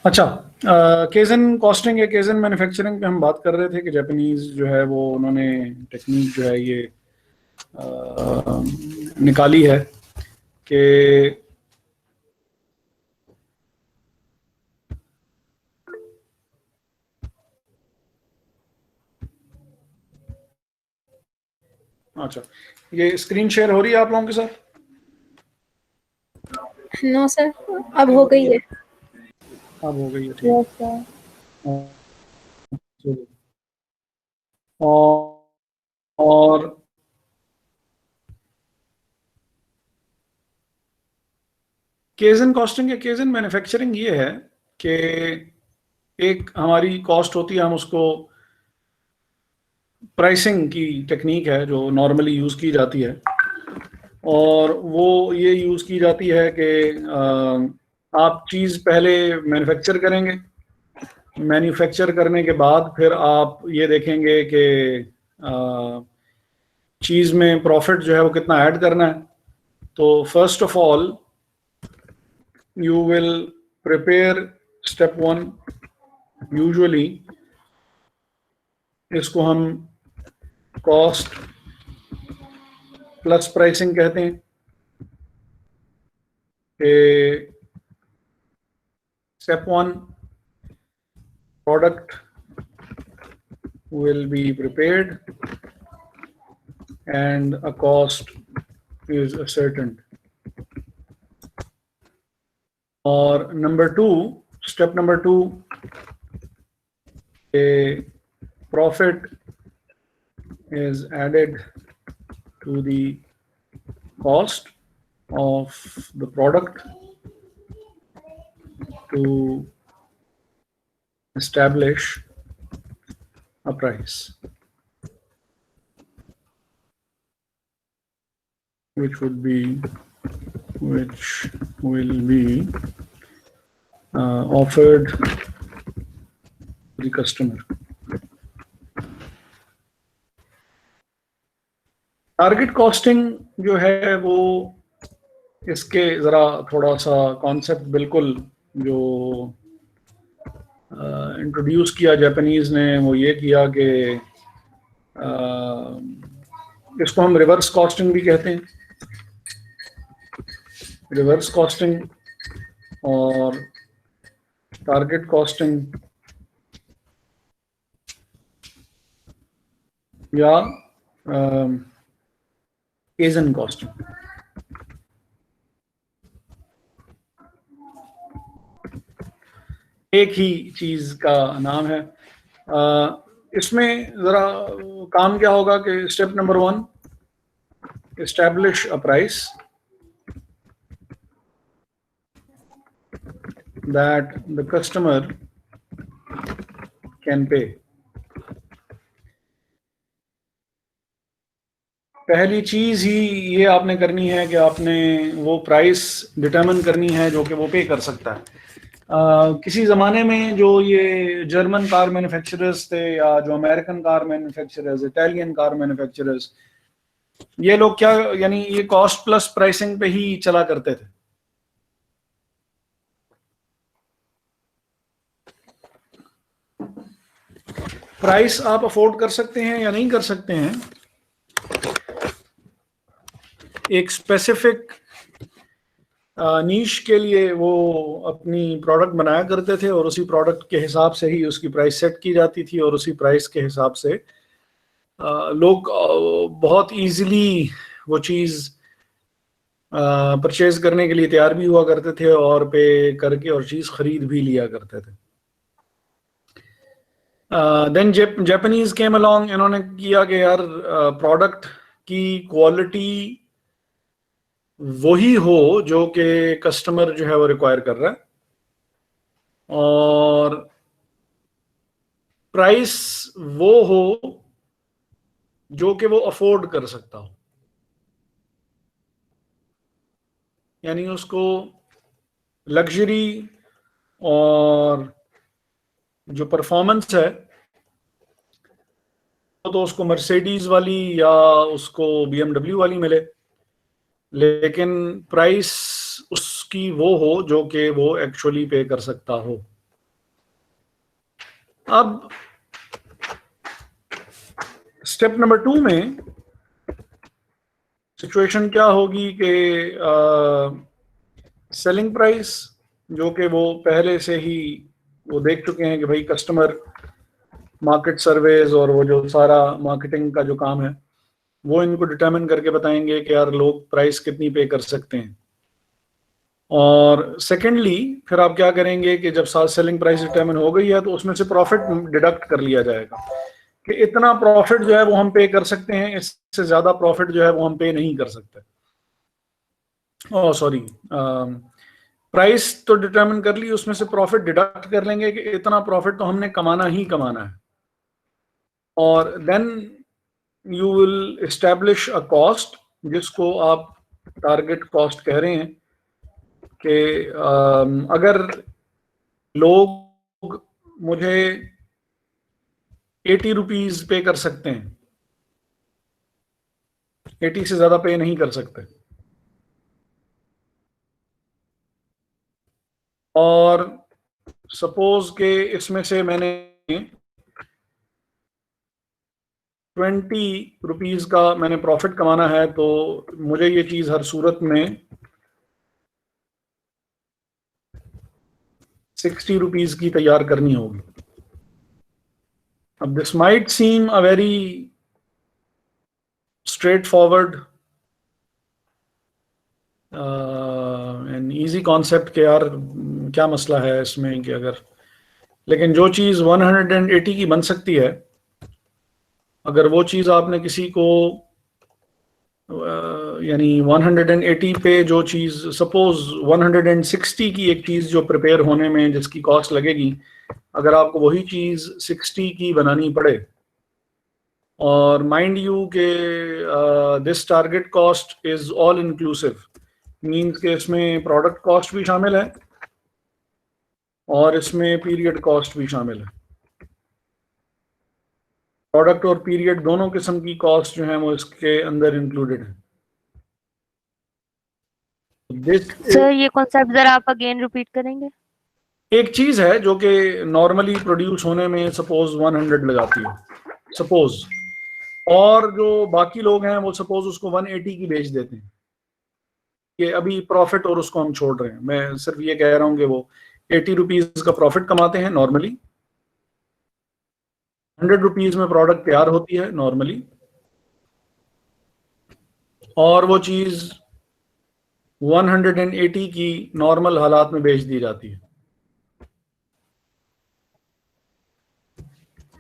अच्छा, केजन कॉस्टिंग या केजन मैन्युफैक्चरिंग पे हम बात कर रहे थे कि जापानीज जो है वो उन्होंने टेक्निक जो है ये निकाली है कि अच्छा, ये स्क्रीन शेयर हो रही है आप लोगों के साथ? नो सर, अब हो गई है। अब हो गई है, ठीक है। और केजन कॉस्टिंग या केजन मैन्युफैक्चरिंग ये है कि एक हमारी कॉस्ट होती है, हम उसको प्राइसिंग की टेक्निक है जो नॉर्मली यूज़ की जाती है, और वो ये यूज़ की जाती है कि आप चीज़ पहले मैन्युफैक्चर करेंगे, मैन्युफैक्चर करने के बाद फिर आप ये देखेंगे कि चीज़ में प्रॉफिट जो है वो कितना ऐड करना है। तो first of all you will prepare step 1, usually इसको हम कॉस्ट प्लस प्राइसिंग कहते हैं कि step 1 product will be prepared and a cost is ascertained, और step number 2 a profit is added to the cost of the product to establish a price, which will be offered to the customer. Target costing जो है वो इसके ज़रा थोड़ा सा concept बिल्कुल जो इंट्रोड्यूस किया जापानीज़ ने वो ये किया कि इसको हम रिवर्स कॉस्टिंग भी कहते हैं। रिवर्स कॉस्टिंग और टारगेट कॉस्टिंग या केजन कॉस्टिंग, एक ही चीज का नाम है। इसमें जरा काम क्या होगा कि step number 1, establish a price that the customer can pay. पहली चीज ही ये आपने करनी है कि आपने वो प्राइस डिटरमिन करनी है जो कि वो पे कर सकता है। किसी ज़माने में जो ये जर्मन कार मैन्युफैक्चरर्स थे या जो American car manufacturers, Italian car manufacturers, ये लोग क्या, यानी ये कॉस्ट प्लस प्राइसिंग पे ही चला करते थे। प्राइस आप अफोर्ड कर सकते हैं या नहीं कर सकते हैं, एक स्पेसिफिक नीश के लिए वो अपनी प्रोडक्ट बनाया करते थे और उसी प्रोडक्ट के हिसाब से ही उसकी प्राइस सेट की जाती थी, और उसी प्राइस के हिसाब से लोग बहुत इजीली वो चीज़ परचेज करने के लिए तैयार भी हुआ करते थे और पे करके और चीज़ खरीद भी लिया करते थे। देन जापानीज केम अलोंग, इन्होंने किया कि यार प्रोडक्ट की क्वालिटी वही हो जो कि कस्टमर जो है वो रिक्वायर कर रहा है, और प्राइस वो हो जो कि वो अफोर्ड कर सकता हो, यानी उसको लग्जरी और जो परफॉर्मेंस है तो उसको मर्सिडीज वाली या उसको BMW वाली मिले, लेकिन प्राइस उसकी वो हो जो कि वो एक्चुअली पे कर सकता हो। अब स्टेप नंबर 2 में सिचुएशन क्या होगी कि सेलिंग प्राइस, जो कि वो पहले से ही वो देख चुके हैं कि भाई कस्टमर मार्केट सर्वेज और वो जो सारा मार्केटिंग का जो काम है वो इनको डिटरमिन करके बताएंगे कि यार लोग प्राइस कितनी पे कर सकते हैं। और सेकेंडली फिर आप क्या करेंगे कि जब सेलिंग प्राइस डिटरमिन हो गई है तो उसमें से प्रॉफिट डिडक्ट कर लिया जाएगा कि इतना प्रॉफिट जो है वो हम पे कर सकते हैं, इससे ज्यादा प्रॉफिट जो है वो हम पे नहीं कर सकते। ओह सॉरी, प्राइस तो डिटरमिन कर ली, उसमें से प्रॉफिट डिडक्ट कर लेंगे कि इतना प्रॉफिट तो हमने कमाना ही कमाना है। और then you will establish a cost जिसको आप टारगेट कॉस्ट कह रहे हैं कि अगर लोग मुझे 80 रुपीज पे कर सकते हैं, 80 से ज्यादा पे नहीं कर सकते, और सपोज के इसमें से मैंने 20 रुपीज का मैंने प्रॉफिट कमाना है, तो मुझे ये चीज हर सूरत में 60 रुपीज की तैयार करनी होगी। अब this might seem a very straight forward and easy concept के यार क्या मसला है इसमें कि अगर, लेकिन जो चीज 180 की बन सकती है, अगर वो चीज आपने किसी को यानी 180 पे जो चीज, सपोज 160 की एक चीज जो प्रिपेयर होने में जिसकी कॉस्ट लगेगी, अगर आपको वही चीज 60 की बनानी पड़े, और माइंड यू के this target cost is all inclusive, means के इसमें प्रोडक्ट कॉस्ट भी शामिल है और इसमें पीरियड कॉस्ट भी शामिल है। प्रोडक्ट और पीरियड दोनों किस्म की कॉस्ट जो है वो इसके अंदर इंक्लूडेड है। सर ये कॉन्सेप्ट जरा आप अगेन रिपीट करेंगे? एक चीज है जो कि नॉर्मली प्रोड्यूस होने में सपोज 100 लगाती है, सपोज, और जो बाकी लोग हैं वो सपोज उसको 180 की बेच देते हैं, कि अभी प्रॉफिट और उसको हम छोड़ रहे हैं। मैं सिर्फ ये कह रहा हूँ कि वो 80 रुपीज का प्रॉफिट कमाते हैं नॉर्मली, 100 रुपीज में प्रोडक्ट तैयार होती है नॉर्मली, और वो चीज 180 की नॉर्मल हालात में बेच दी जाती है।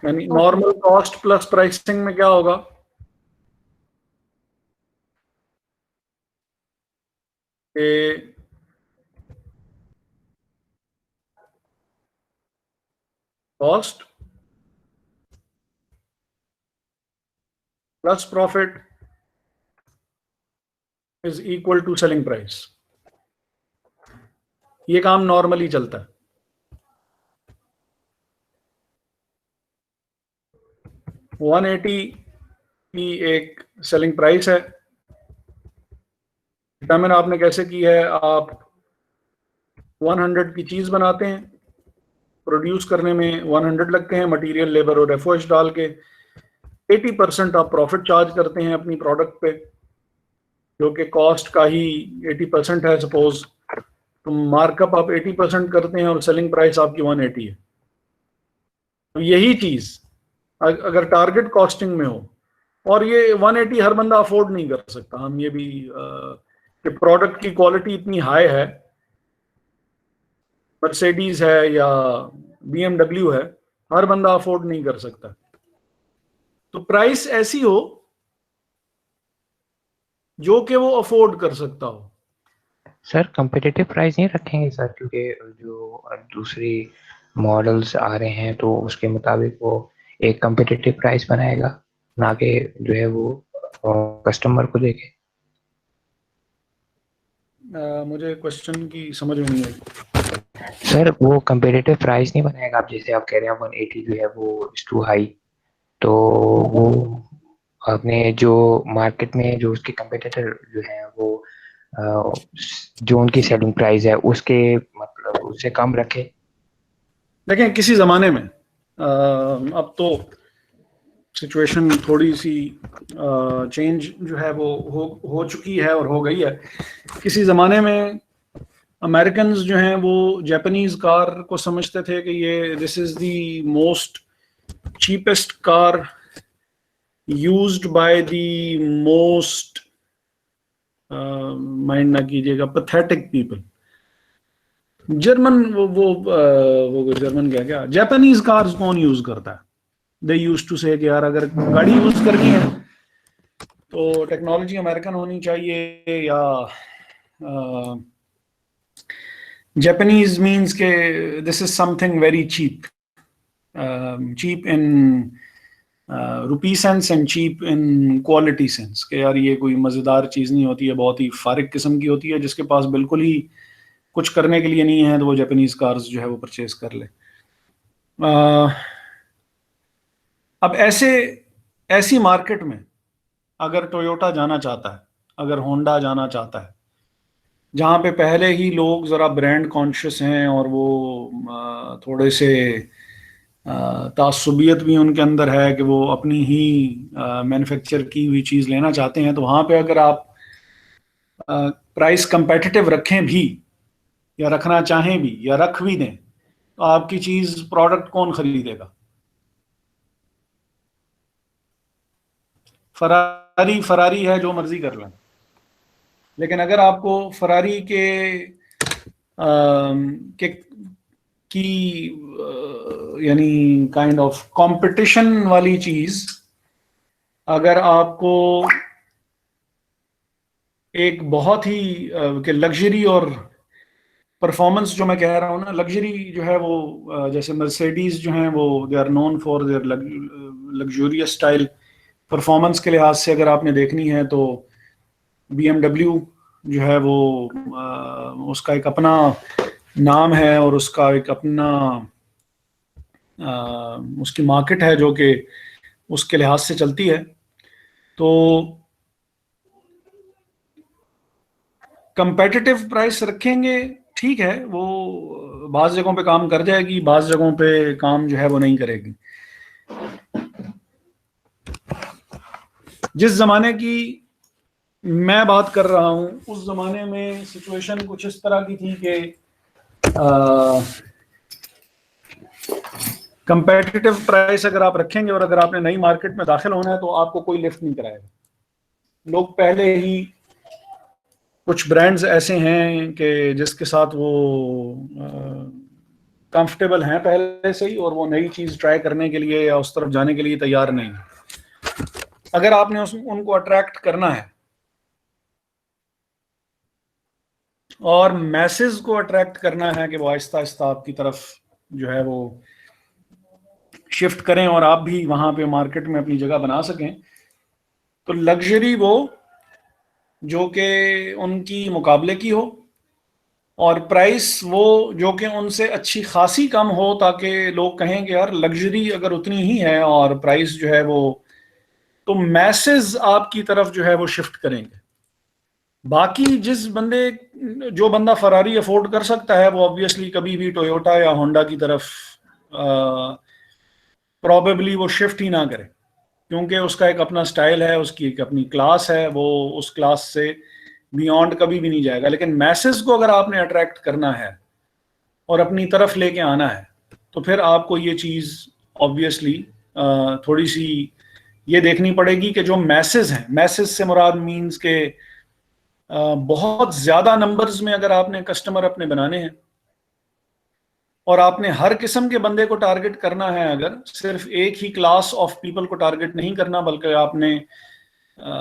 यानी नॉर्मल कॉस्ट प्लस प्राइसिंग में क्या होगा कि cost plus profit is equal to selling price. ये काम नॉर्मली चलता है। 180 की एक सेलिंग प्राइस है, डिटरमिन आपने कैसे की है, आप 100 की चीज बनाते हैं, प्रोड्यूस करने में 100 लगते हैं मटेरियल, लेबर और एफओएच डाल के, 80% आप प्रॉफिट चार्ज करते हैं अपनी प्रोडक्ट पे, जो कि कॉस्ट का ही 80% है। सपोज तो मार्कअप आप 80% करते हैं और सेलिंग प्राइस आपकी 180 है। तो यही चीज अगर टारगेट कॉस्टिंग में हो, और ये 180 हर बंदा अफोर्ड नहीं कर सकता, हम ये भी कि प्रोडक्ट की क्वालिटी इतनी हाई है, मर्सिडीज है या बीएमडब्ल्यू है, हर बंदा अफोर्ड नहीं कर सकता। तो प्राइस ऐसी हो जो कि वो अफोर्ड कर सकता हो। सर कम्पिटिटिव प्राइस नहीं रखेंगे सर, क्योंकि जो दूसरी मॉडल्स आ रहे हैं तो उसके मुताबिक वो एक कम्पिटिटिव प्राइस बनाएगा, ना कि जो है वो कस्टमर को देखे। मुझे क्वेश्चन की समझ में नहीं आई सर। वो कम्पिटिटिव प्राइस नहीं बनाएगा, आप जैसे आप कह रहे हैं 180 जो है वो इज टू हाई, तो वो अपने जो मार्केट में जो उसके कंपेटिटर जो है वो जो उनकी सेलिंग प्राइस है उसके मतलब उससे कम रखे। देखें, किसी जमाने में अब तो सिचुएशन थोड़ी सी चेंज जो है वो हो चुकी है और हो गई है। किसी ज़माने में अमेरिकन्स जो हैं वो जापानीज कार को समझते थे कि ये this is the most cheapest car used by the most, mind ना कीजिएगा, पैथेटिक पीपल। जर्मन वो जर्मन क्या जापानीज कार्स कौन यूज करता है? दे यूज टू से कि यार अगर गाड़ी यूज करनी है तो टेक्नोलॉजी अमेरिकन होनी चाहिए, या Japanese means के this is something very cheap, cheap in rupee sense and cheap in quality sense, कि यार ये कोई मज़ेदार चीज़ नहीं होती है, बहुत ही फारिग किस्म की होती है, जिसके पास बिल्कुल ही कुछ करने के लिए नहीं है तो वो जापानीज कार्स जो है वो परचेज कर ले। अब ऐसी मार्केट में अगर टोयोटा जाना चाहता है, अगर होंडा जाना चाहता है, जहाँ पे पहले ही लोग ज़रा ब्रांड कॉन्शियस हैं और वो थोड़े से तासुबियत भी उनके अंदर है कि वो अपनी ही मैन्युफैक्चर की हुई चीज़ लेना चाहते हैं, तो वहाँ पे अगर आप प्राइस कंपेटिटिव रखें भी या रखना चाहें भी या रख भी दें तो आपकी चीज़ प्रोडक्ट कौन खरीदेगा? फरारी है, जो मर्जी कर लें, लेकिन अगर आपको फरारी की यानी काइंड ऑफ कंपटीशन वाली चीज अगर आपको एक बहुत ही लग्जरी और परफॉर्मेंस, जो मैं कह रहा हूँ ना, लग्जरी जो है वो जैसे मर्सिडीज जो हैं वो they are known for their luxurious style, performance के लिहाज से अगर आपने देखनी है तो BMW जो है वो उसका एक अपना नाम है और उसका एक अपना उसकी मार्केट है जो कि उसके लिहाज से चलती है। तो कंपेटिटिव प्राइस रखेंगे, ठीक है, वो बाज़ जगहों पे काम कर जाएगी, बाज़ जगहों पे काम जो है वो नहीं करेगी। जिस ज़माने की मैं बात कर रहा हूं उस ज़माने में सिचुएशन कुछ इस तरह की थी कि कंपेटिटिव प्राइस अगर आप रखेंगे और अगर आपने नई मार्केट में दाखिल होना है तो आपको कोई लिफ्ट नहीं कराएगा। लोग पहले ही, कुछ ब्रांड्स ऐसे हैं कि जिसके साथ वो कंफर्टेबल हैं पहले से ही और वो नई चीज़ ट्राई करने के लिए या उस तरफ जाने के लिए तैयार नहीं है। अगर आपने उनको अट्रैक्ट करना है और मैसेज को अट्रैक्ट करना है कि वो आहिस्ता आहिस्ता आपकी तरफ जो है वो शिफ्ट करें और आप भी वहां पे मार्केट में अपनी जगह बना सकें, तो लग्जरी वो जो कि उनकी मुकाबले की हो और प्राइस वो जो कि उनसे अच्छी खासी कम हो, ताकि लोग कहें कि यार लग्जरी अगर उतनी ही है और प्राइस जो है वो, तो मैसेज आपकी तरफ जो है वो शिफ्ट करेंगे। बाकी जो बंदा फरारी अफोर्ड कर सकता है वो ऑब्वियसली कभी भी टोयोटा या होंडा की तरफ प्रॉबेबली वो शिफ्ट ही ना करे, क्योंकि उसका एक अपना स्टाइल है, उसकी एक अपनी क्लास है, वो उस क्लास से बियॉन्ड कभी भी नहीं जाएगा। लेकिन मैसेज को अगर आपने अट्रैक्ट करना है और अपनी तरफ लेके आना है तो फिर आपको ये चीज़ ऑब्वियसली थोड़ी सी ये देखनी पड़ेगी कि जो मैसेज हैं, मैसेज से मुराद मीन्स के बहुत ज़्यादा नंबर्स में अगर आपने कस्टमर अपने बनाने हैं और आपने हर किस्म के बंदे को टारगेट करना है, अगर सिर्फ एक ही क्लास ऑफ पीपल को टारगेट नहीं करना बल्कि आपने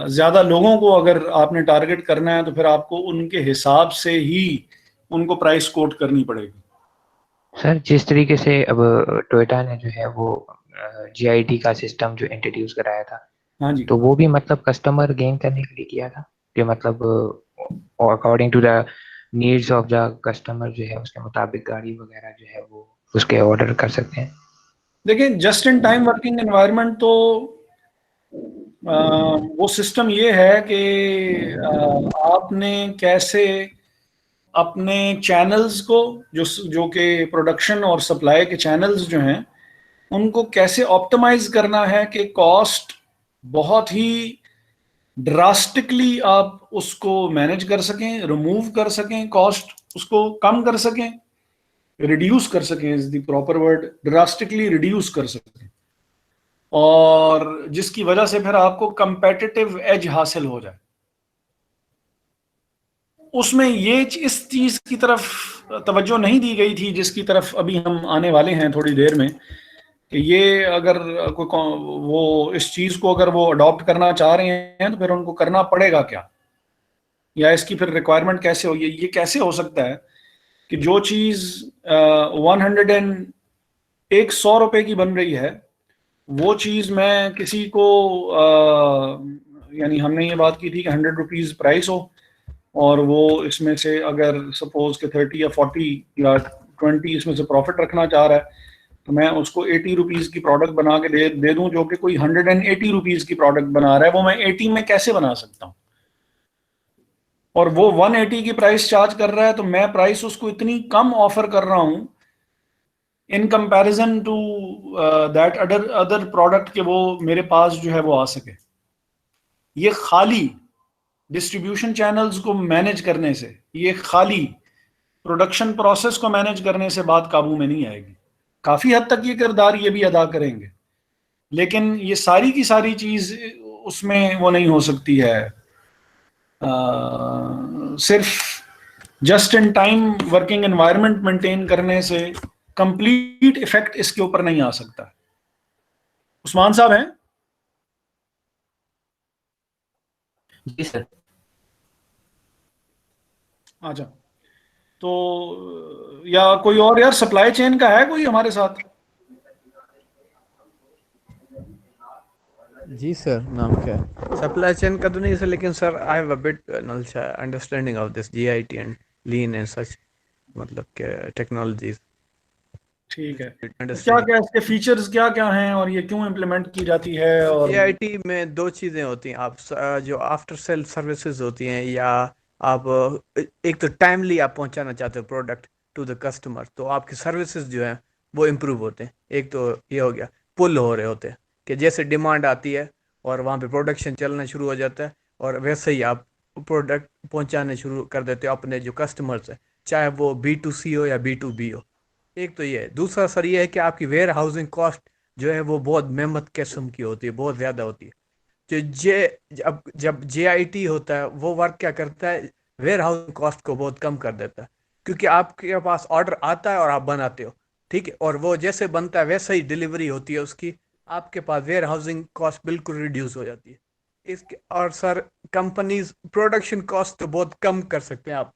ज़्यादा लोगों को अगर आपने टारगेट करना है तो फिर आपको उनके हिसाब से ही उनको प्राइस कोट करनी पड़ेगी। सर, जिस तरीके से अब टोयोटा ने जो है वो GID का सिस्टम जो इंट्रोड्यूस कराया था, हाँ जी, तो वो भी मतलब कस्टमर गेन करने के लिए किया था कि मतलब according to the needs of the customer जो है उसके मुताबिक गाड़ी वगैरह जो है वो उसके ऑर्डर कर सकते हैं। देखिए just in time working environment तो वो सिस्टम ये है कि आपने कैसे अपने चैनल्स को जो कि प्रोडक्शन और सप्लाई के चैनल्स जो हैं उनको कैसे ऑप्टिमाइज करना है कि कॉस्ट बहुत ही ड्रास्टिकली आप उसको मैनेज कर सकें, रिमूव कर सकें, कॉस्ट उसको कम कर सकें, रिड्यूस कर सकें is the proper word, drastically reduce कर सकें, और जिसकी वजह से फिर आपको कंपेटिटिव एज हासिल हो जाए। उसमें ये इस चीज की तरफ तवज्जो नहीं दी गई थी जिसकी तरफ अभी हम आने वाले हैं थोड़ी देर में, कि ये अगर वो इस चीज को अगर वो अडॉप्ट करना चाह रहे हैं तो फिर उनको करना पड़ेगा क्या, या इसकी फिर रिक्वायरमेंट कैसे होगी। ये कैसे हो सकता है कि जो चीज 100 रुपए की बन रही है, वो चीज मैं किसी को यानी हमने ये बात की थी कि 100 रुपीज प्राइस हो, और वो इसमें से अगर सपोज के 30 या 40 या 20 इसमें से प्रॉफिट रखना चाह रहा है, तो मैं उसको 80 रुपीज की प्रोडक्ट बना के दे दूं, जो कि कोई 180 रुपीज की प्रोडक्ट बना रहा है, वो मैं 80 में कैसे बना सकता हूं। और वो 180 की प्राइस चार्ज कर रहा है, तो मैं प्राइस उसको इतनी कम ऑफर कर रहा हूं in comparison to that other product के वो मेरे पास जो है वो आ सके। ये खाली डिस्ट्रीब्यूशन चैनल्स को मैनेज करने से, ये खाली प्रोडक्शन प्रोसेस को मैनेज करने से बात काबू में नहीं आएगी। काफी हद तक ये किरदार ये भी अदा करेंगे, लेकिन ये सारी की सारी चीज उसमें वो नहीं हो सकती है। सिर्फ just in time working environment maintain करने से कंप्लीट इफेक्ट इसके ऊपर नहीं आ सकता। उस्मान साहब हैं? जी सर। अच्छा, तो या कोई और यार सप्लाई चेन का है कोई हमारे साथ? जी सर, नाम क्या है? सप्लाई चेन का तो नहीं सर, लेकिन sir I have a bit knowledge understanding of this JIT and lean and such, मतलब के टेक्नोलॉजीज। ठीक है, क्या क्या इसके फीचर्स क्या क्या हैं और ये क्यों इम्प्लीमेंट की जाती है? और जीआईटी में दो चीज़ें होती हैं। आप जो आफ्टर सेल सर्विसेज होती हैं, या आप एक तो टाइमली आप पहुंचाना चाहते हो प्रोडक्ट टू द कस्टमर, तो आपकी सर्विसेज जो हैं वो इम्प्रूव होते हैं। एक तो ये हो गया, पुल हो रहे होते हैं कि जैसे डिमांड आती है और वहाँ पे प्रोडक्शन चलना शुरू हो जाता है, और वैसे ही आप प्रोडक्ट पहुंचाने शुरू कर देते हो अपने जो कस्टमर्स हैं, चाहे वो B2C हो या B2B हो। एक तो ये है। दूसरा सर ये है कि आपकी वेयर हाउसिंग कॉस्ट जो है वो बहुत मेहनत किस्म की होती है, बहुत ज़्यादा होती है। जो जब JIT होता है, वो वर्क क्या करता है, वेयर हाउसिंग कॉस्ट को बहुत कम कर देता है, क्योंकि आपके पास ऑर्डर आता है और आप बनाते हो, ठीक है, और वो जैसे बनता है वैसे ही डिलीवरी होती है उसकी, आपके पास वेयर हाउसिंग कॉस्ट बिल्कुल रिड्यूस हो जाती है इसके। और सर कंपनीज प्रोडक्शन कॉस्ट तो बहुत कम कर सकते हैं, आप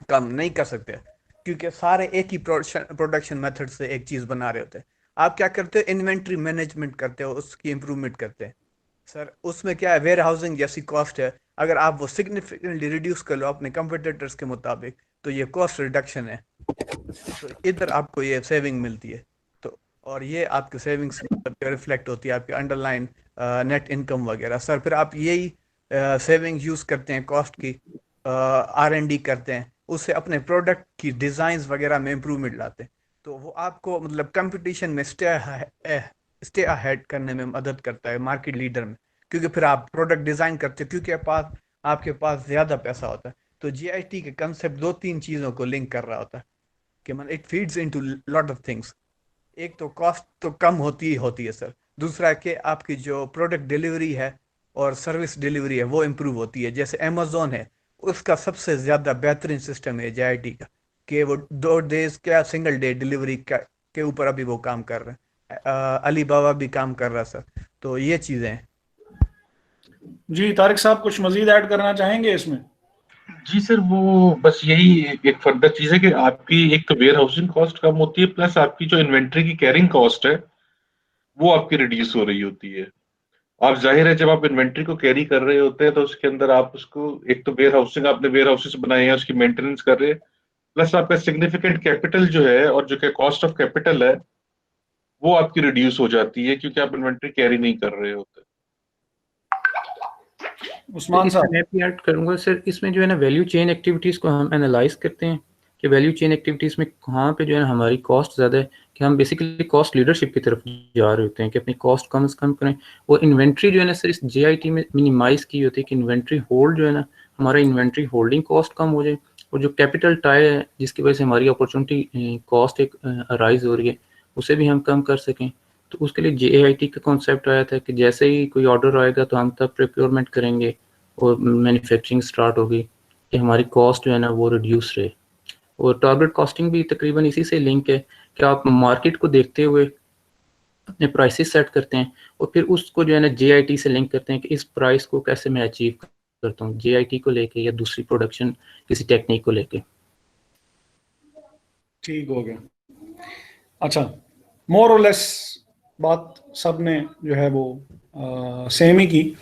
कम नहीं कर सकते, क्योंकि सारे एक ही प्रोडक्शन मेथड से एक चीज़ बना रहे होते हैं। आप क्या करते हो, इन्वेंट्री मैनेजमेंट करते हो, उसकी इंप्रूवमेंट करते हैं। सर उसमें क्या है, वेयर हाउसिंग जैसी कॉस्ट है, अगर आप वो सिग्निफिकेंटली रिड्यूस कर लो अपने कंपटीटर्स के मुताबिक, तो ये कॉस्ट रिडक्शन है। तो इधर आपको ये सेविंग मिलती है। तो और ये आपके सेविंग्स रिफ्लेक्ट होती है आपके अंडरलाइन नेट इनकम वगैरह। सर फिर आप यही सेविंग यूज़ करते हैं, कॉस्ट की R&D करते हैं, उससे अपने प्रोडक्ट की डिज़ाइंस वगैरह में इम्प्रूवमेंट लाते हैं। तो वो आपको मतलब कंपटीशन में स्टे अहेड करने में मदद करता है, मार्केट लीडर में, क्योंकि फिर आप प्रोडक्ट डिज़ाइन करते हो, क्योंकि आपके पास ज़्यादा पैसा होता है। तो GIT के कंसेप्ट दो तीन चीज़ों को लिंक कर रहा होता है कि मतलब it feeds into lot of things. एक तो कॉस्ट तो कम होती है सर। दूसरा कि आपकी जो प्रोडक्ट डिलीवरी है और सर्विस डिलीवरी है वो इम्प्रूव होती है। जैसे अमेज़ॉन है, उसका सबसे ज़्यादा बेहतरीन सिस्टम है JIT का, कि वो 2 डेज क्या सिंगल डे डिलीवरी का के ऊपर अभी वो काम कर रहे हैं। अलीबाबा भी काम कर रहा है सर। तो ये चीज़ें हैं। जी तारिक साहब कुछ मजीद ऐड करना चाहेंगे इसमें? जी सर, वो बस यही एक फर्दर चीज है कि आपकी एक तो वेयर हाउसिंग कॉस्ट कम होती है, प्लस आपकी जो इन्वेंट्री की कैरिंग कॉस्ट है वो आपकी रिड्यूस हो रही होती है। आप जाहिर है जब आप इन्वेंट्री को कैरी कर रहे होते हैं तो उसके अंदर आप उसको एक तो वेयर हाउसिंग आपने वेयर हाउसेस बनाए हैं, उसकी मेंटेनेंस कर रहे हैं, प्लस आपका सिग्निफिकेंट कैपिटल जो है और जो कि कॉस्ट ऑफ कैपिटल है वो आपकी रिड्यूस हो जाती है, क्योंकि आप इन्वेंट्री कैरी नहीं कर रहे होते। उस्मान साहब? मैं भी ऐड करूंगा सर, इसमें जो है ना वैल्यू चेन एक्टिविटीज को हम एनालाइज करते हैं कि वैल्यू चेन एक्टिविटीज़ में कहाँ पे जो है हमारी कॉस्ट ज़्यादा है, कि हम बेसिकली कॉस्ट लीडरशिप की तरफ जा रहे होते हैं कि अपनी कॉस्ट कम से कम करें। और इन्वेंट्री जो है ना सर इस JIT में मिनिमाइज़ की होती है कि इन्वेंट्री होल्ड जो है ना, हमारा इन्वेंट्री होल्डिंग कॉस्ट कम हो जाए, और जो कैपिटल टाई है जिसकी वजह से हमारी अपॉर्चुनिटी कॉस्ट एक अराइज हो रही है उसे भी हम कम कर सकें। तो उसके लिए JIT का कॉन्सेप्ट आया था कि जैसे ही कोई ऑर्डर आएगा तो हम तब प्रोक्योरमेंट करेंगे और मैन्युफैक्चरिंग स्टार्ट होगी कि हमारी कॉस्ट जो है ना वो रिड्यूस रहे। और टारगेट कॉस्टिंग भी तकरीबन इसी से लिंक है कि आप मार्केट को देखते हुए अपने प्राइसेस सेट करते हैं और फिर उसको जो है ना JIT से लिंक करते हैं कि इस प्राइस को कैसे मैं अचीव करता हूँ, JIT को लेके या दूसरी प्रोडक्शन किसी टेक्निक को लेके। ठीक हो गया। अच्छा, मोर और लेस बात सब ने जो है वो सेम ही की।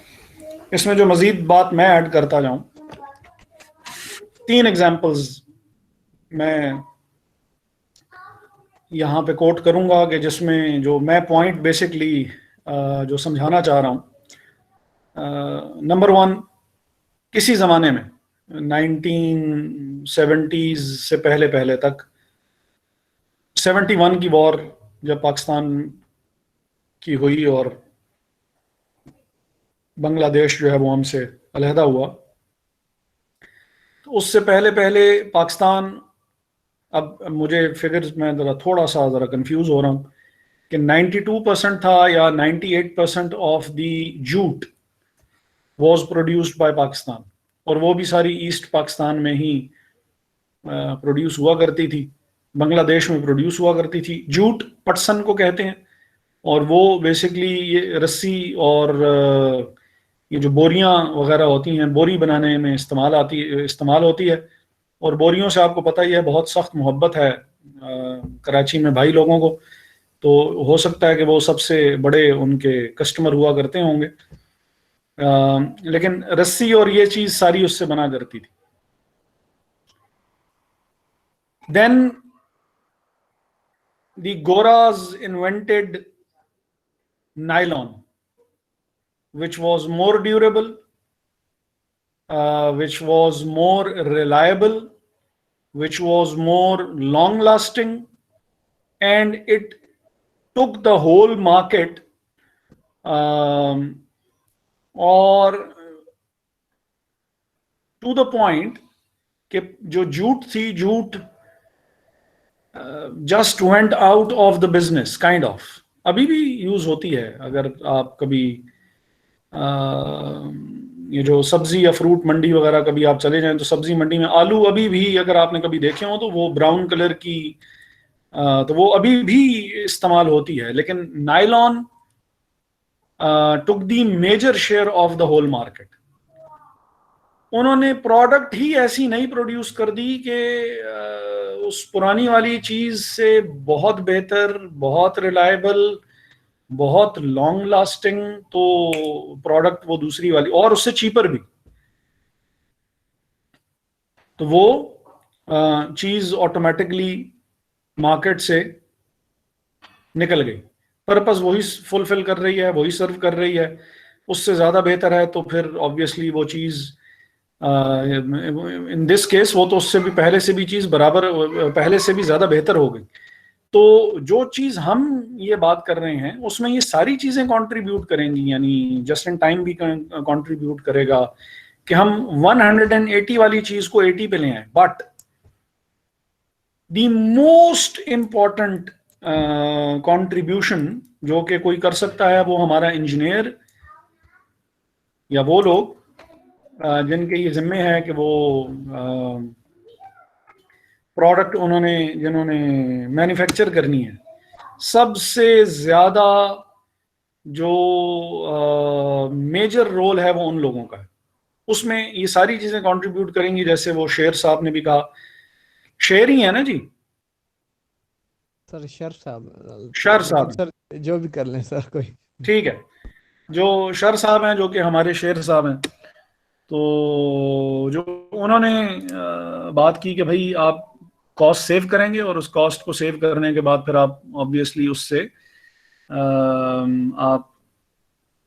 इसमें जो मजीद बात मैं ऐड करता जाऊं, 3 एग्जांपल्स मैं यहाँ पे कोट करूंगा कि जिसमें जो मैं पॉइंट बेसिकली जो समझाना चाह रहा हूँ। नंबर 1, किसी ज़माने में 1970s से पहले पहले तक 71 की वॉर जब पाकिस्तान की हुई और बांग्लादेश जो है वो हमसे अलहदा हुआ, तो उससे पहले पहले पाकिस्तान, अब मुझे फिगर्स में थोड़ा सा कंफ्यूज हो रहा हूँ कि 92% था या 98% of the jute was produced by Pakistan, और वो भी सारी ईस्ट पाकिस्तान में ही प्रोड्यूस हुआ करती थी, बांग्लादेश में प्रोड्यूस हुआ करती थी। जूट पटसन को कहते हैं, और वो बेसिकली ये रस्सी और ये जो बोरियां वगैरह होती हैं, बोरी बनाने में इस्तेमाल होती है। और बोरियों से आपको पता ही है बहुत सख्त मोहब्बत है कराची में भाई लोगों को, तो हो सकता है कि वो सबसे बड़े उनके कस्टमर हुआ करते होंगे। लेकिन रस्सी और ये चीज सारी उससे बना करती थी। देन द गोराज invented nylon, which was more durable, which was more reliable, which was more long lasting, and it took the whole market और to the point कि जो जूट थी, jute just went out of the business kind of। अभी भी use होती है। अगर आप कभी ये जो सब्जी या फ्रूट मंडी वगैरह कभी आप चले जाएं तो सब्जी मंडी में आलू अभी भी अगर आपने कभी देखे हो तो वो ब्राउन कलर की, तो वो अभी भी इस्तेमाल होती है। लेकिन nylon took the major share of the whole market. उन्होंने प्रोडक्ट ही ऐसी नई प्रोड्यूस कर दी कि उस पुरानी वाली चीज से बहुत बेहतर, बहुत रिलायबल, बहुत लॉन्ग लास्टिंग तो प्रोडक्ट वो दूसरी वाली, और उससे चीपर भी। तो वो चीज ऑटोमेटिकली मार्केट से निकल गई। पर्पस वही फुलफिल कर रही है, वही सर्व कर रही है, उससे ज्यादा बेहतर है तो फिर ऑब्वियसली वो चीज इन दिस केस वो तो उससे भी पहले से भी चीज बराबर, पहले से भी ज्यादा बेहतर हो गई। तो जो चीज हम ये बात कर रहे हैं उसमें ये सारी चीजें कंट्रीब्यूट करेंगी, यानी जस्ट इन टाइम भी कंट्रीब्यूट करेगा कि हम 180 वाली चीज को 80 पे ले आए। But the most important contribution जो कि कोई कर सकता है वो हमारा इंजीनियर या वो लोग जिनके ये जिम्मे है कि वो प्रोडक्ट जिन्होंने मैन्युफैक्चर करनी है। सबसे ज्यादा जो मेजर रोल है वो उन लोगों का है। उसमें ये सारी चीजें कंट्रीब्यूट करेंगी, जैसे वो शेर साहब ने भी कहा। शेर ही है ना जी? सर शर साहब, सर जो भी कर लें सर, कोई ठीक है। जो शर साहब हैं, जो कि हमारे शेर साहब हैं, तो जो उन्होंने बात की कि भाई आप कॉस्ट सेव करेंगे और उस कॉस्ट को सेव करने के बाद फिर आप ऑब्वियसली उससे आप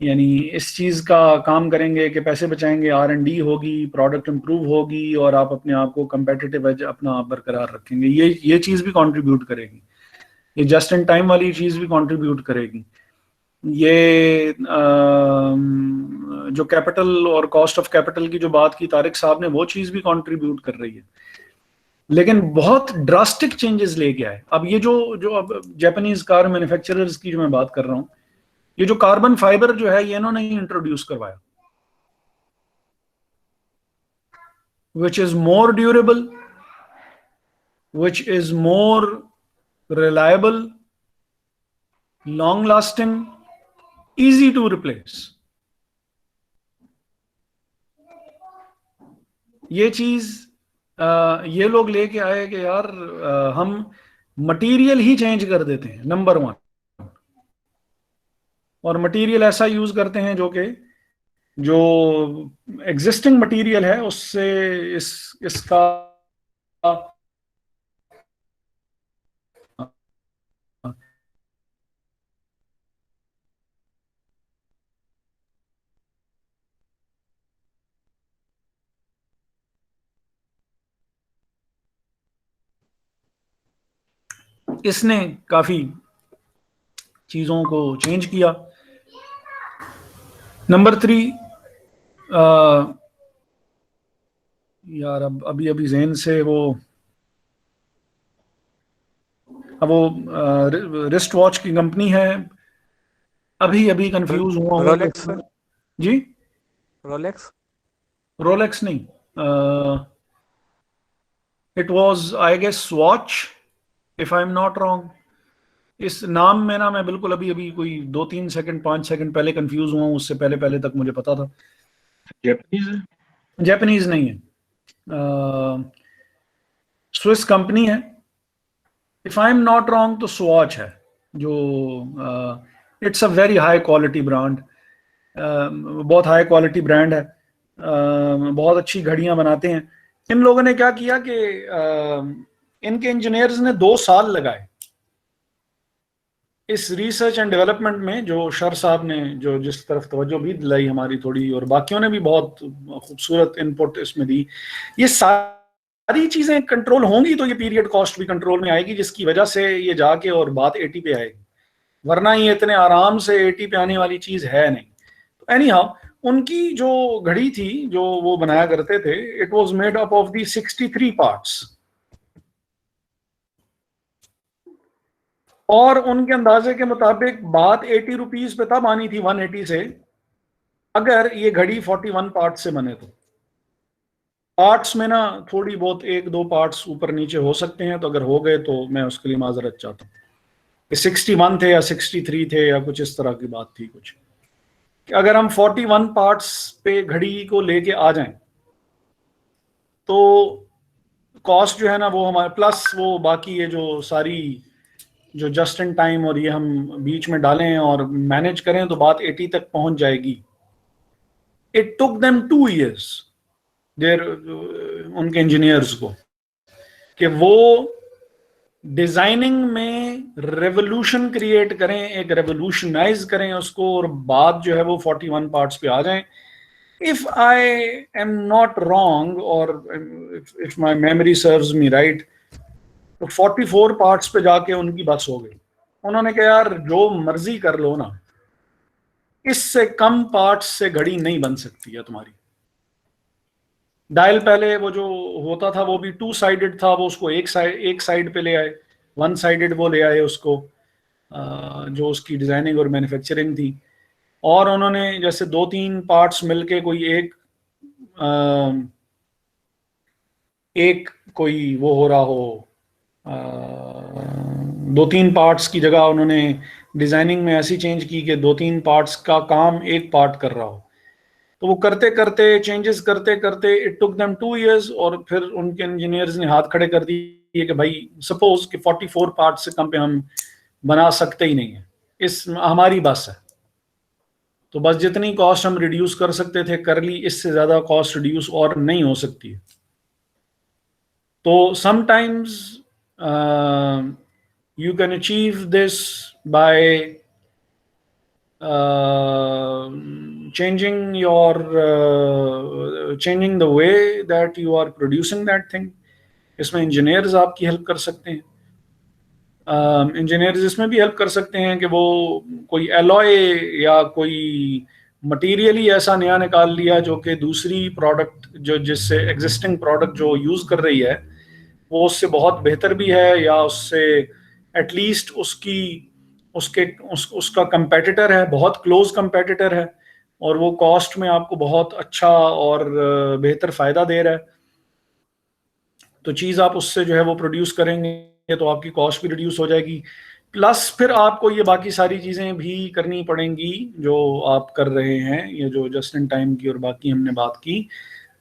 यानी इस चीज का काम करेंगे कि पैसे बचाएंगे, R&D होगी, प्रोडक्ट इंप्रूव होगी, और आप अपने आप को कंपेटिटिव एज अपना आप बरकरार रखेंगे। ये चीज भी कंट्रीब्यूट करेगी, ये जस्ट इन टाइम वाली चीज भी कंट्रीब्यूट करेगी। ये जो कैपिटल और कॉस्ट ऑफ कैपिटल की जो बात की तारिक साहब ने, वो चीज भी कंट्रीब्यूट कर रही है। लेकिन बहुत ड्रास्टिक चेंजेस लेके आए। अब ये जो जो अब जापानीज कार मैन्युफैक्चरर्स की जो मैं बात कर रहा हूँ, ये जो कार्बन फाइबर जो है ये इन्होंने ही इंट्रोड्यूस करवाया, which is more durable, which is more reliable, long lasting, easy to replace. ये चीज ये लोग लेके आए कि यार हम मटेरियल ही चेंज कर देते हैं, नंबर 1, और मटेरियल ऐसा यूज करते हैं जो कि जो एग्जिस्टिंग मटेरियल है उससे इसका इसने काफी चीजों को चेंज किया। नंबर 3, यार अब अभी अभी जहन से वो रिस्ट वॉच की कंपनी है, अभी अभी कंफ्यूज हुआ हूँ। रोलेक्स सर, जी, रोलेक्स। रोलेक्स नहीं, it was I guess Swatch, if I am not wrong. इस नाम में ना मैं बिल्कुल अभी अभी कोई 2-3 सेकंड 5 सेकंड पहले कंफ्यूज हुआ हूँ, उससे पहले पहले तक मुझे पता था। जापानीज है? जापानीज नहीं है, स्विस कंपनी है, if I am not wrong तो स्वॉच है, जो it's a very high quality brand, बहुत हाई क्वालिटी ब्रांड है, बहुत अच्छी घड़ियां बनाते हैं। इन लोगों ने क्या किया कि इनके इंजीनियर्स ने 2 साल लगाए इस रिसर्च एंड डेवलपमेंट में, जो शर साहब ने जो जिस तरफ तवज्जो भी दिलाई हमारी थोड़ी, और बाकियों ने भी बहुत खूबसूरत इनपुट इसमें दी। ये सारी चीजें कंट्रोल होंगी तो ये पीरियड कॉस्ट भी कंट्रोल में आएगी, जिसकी वजह से ये जाके और बात 80 पे आएगी, वरना ये इतने आराम से 80 पे आने वाली चीज है नहीं। तो एनी हाउ, उनकी जो घड़ी थी जो वो बनाया करते थे, it was made up of the 63 parts, और उनके अंदाजे के मुताबिक बात 80 रुपीज पे तब आनी थी 180 से, अगर ये घड़ी 41 पार्ट से बने तो। पार्ट्स में ना थोड़ी बहुत 1-2 पार्ट्स ऊपर नीचे हो सकते हैं, तो अगर हो गए तो मैं उसके लिए माजरत चाहता हूँ। 61 थे या 63 थे या कुछ इस तरह की बात थी कुछ, कि अगर हम 41 पार्ट्स पे घड़ी को लेके आ जाएं तो कॉस्ट जो है ना वो हमारे, प्लस वो बाकी ये जो सारी जो जस्ट इन टाइम और ये हम बीच में डालें और मैनेज करें तो बात 80 तक पहुंच जाएगी। इट टुक देम 2 years देर उनके इंजीनियर्स को, कि वो डिजाइनिंग में रेवोल्यूशन क्रिएट करें, एक रेवोल्यूशनाइज करें उसको, और बात जो है वो 41 पार्ट्स पे आ जाएं। If I am not wrong, और if my memory serves me right, तो 44 पार्ट्स पे जाके उनकी बस हो गई। उन्होंने कहा यार जो मर्जी कर लो ना, इससे कम पार्ट्स से घड़ी नहीं बन सकती है तुम्हारी। डायल पहले वो जो होता था वो भी 2 साइडेड था, वो उसको एक साइड पे ले आए, 1 साइडेड वो ले आए उसको, जो उसकी डिजाइनिंग और मैन्युफैक्चरिंग थी। और उन्होंने जैसे 2-3 पार्ट्स मिलके कोई एक कोई वो हो रहा हो, 2-3 पार्ट्स की जगह उन्होंने डिजाइनिंग में ऐसी चेंज की कि 2-3 पार्ट्स का काम एक पार्ट कर रहा हो। तो वो करते करते चेंजेस करते करते इट टुक देम 2 years, और फिर उनके इंजीनियर्स ने हाथ खड़े कर दिए कि भाई सपोज कि 44 पार्ट से कम पे हम बना सकते ही नहीं है, इस हमारी बस है। तो बस जितनी कॉस्ट हम रिड्यूस कर सकते थे कर ली, इससे ज्यादा कॉस्ट रिड्यूस और नहीं हो सकती है। तो sometimes you can achieve this by changing the way that you are producing that thing. इसमें इंजीनियर्स आपकी हेल्प कर सकते हैं. इंजीनियर्स इसमें भी हेल्प कर सकते हैं कि वो कोई एलॉय या कोई मटेरियल ही ऐसा नया निकाल लिया जो कि दूसरी प्रोडक्ट जो जिससे एग्जिस्टिंग प्रोडक्ट जो यूज़ कर रही है वो उससे बहुत बेहतर भी है, या उससे एटलीस्ट उसका कंपेटिटर है, बहुत क्लोज कंपेटिटर है, और वो कॉस्ट में आपको बहुत अच्छा और बेहतर फ़ायदा दे रहा है. तो चीज़ आप उससे जो है वो प्रोड्यूस करेंगे तो आपकी कॉस्ट भी रिड्यूस हो जाएगी. प्लस फिर आपको ये बाकी सारी चीज़ें भी करनी पड़ेंगी जो आप कर रहे हैं, ये जो जस्ट इन टाइम की और बाकी हमने बात की.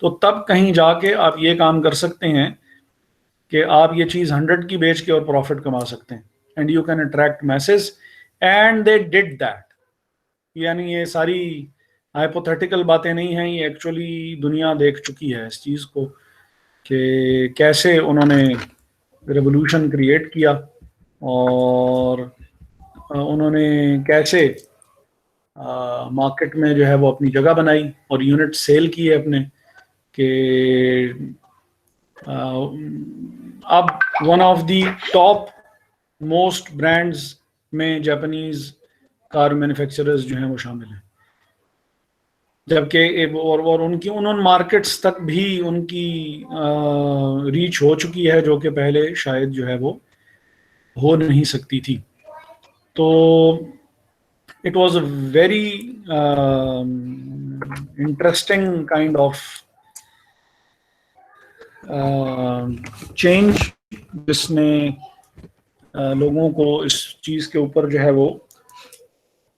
तो तब कहीं जाके आप ये काम कर सकते हैं कि आप ये चीज़ 100 की बेच के और प्रॉफिट कमा सकते हैं. And you can attract message, and they did that. यानी ये सारी हाइपोथेटिकल बातें नहीं हैं, ये एक्चुअली दुनिया देख चुकी है इस चीज़ को कि कैसे उन्होंने रेवोल्यूशन क्रिएट किया और उन्होंने कैसे मार्केट में जो है वो अपनी जगह बनाई और यूनिट सेल किए अपने कि अब one of the top most brands में जापानीज कार मैन्युफैक्चरर्स जो हैं वो शामिल हैं. जबकि और उनकी उन मार्केट्स तक भी उनकी रीच हो चुकी है जो कि पहले शायद जो है वो हो नहीं सकती थी. तो it was a very interesting kind of change जिसने लोगों को इस चीज़ के ऊपर जो है वो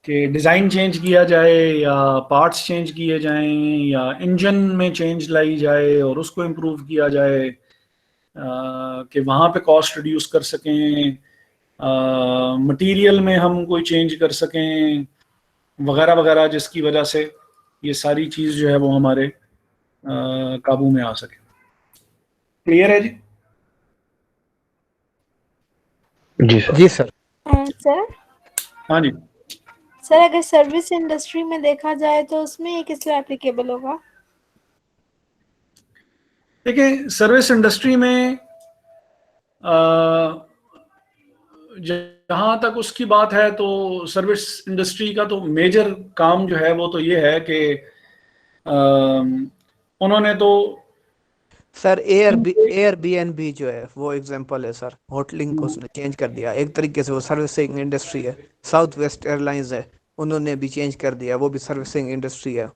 कि डिज़ाइन चेंज किया जाए या पार्ट्स चेंज किए जाएं या इंजन में चेंज लाई जाए और उसको इम्प्रूव किया जाए कि वहाँ पे कॉस्ट रिड्यूस कर सकें, मटेरियल में हम कोई चेंज कर सकें वगैरह वगैरह, जिसकी वजह से ये सारी चीज़ जो है वो हमारे काबू में आ सके. क्लियर है जी? जी सर. जी सर. सर हाँ जी. सर अगर सर्विस इंडस्ट्री में देखा जाए तो उसमें ये किस लिए एप्लीकेबल होगा? देखिए सर्विस इंडस्ट्री में जहाँ तक उसकी बात है तो सर्विस इंडस्ट्री का तो मेजर काम जो है वो तो ये है कि उन्होंने तो सर एयरबीएनबी जो है वो एग्जांपल है सर. होटलिंग को उसने चेंज कर दिया एक तरीके से. वो सर्विसिंग इंडस्ट्री है. साउथ वेस्ट एयरलाइंस है, उन्होंने भी चेंज कर दिया, वो भी सर्विसिंग इंडस्ट्री है.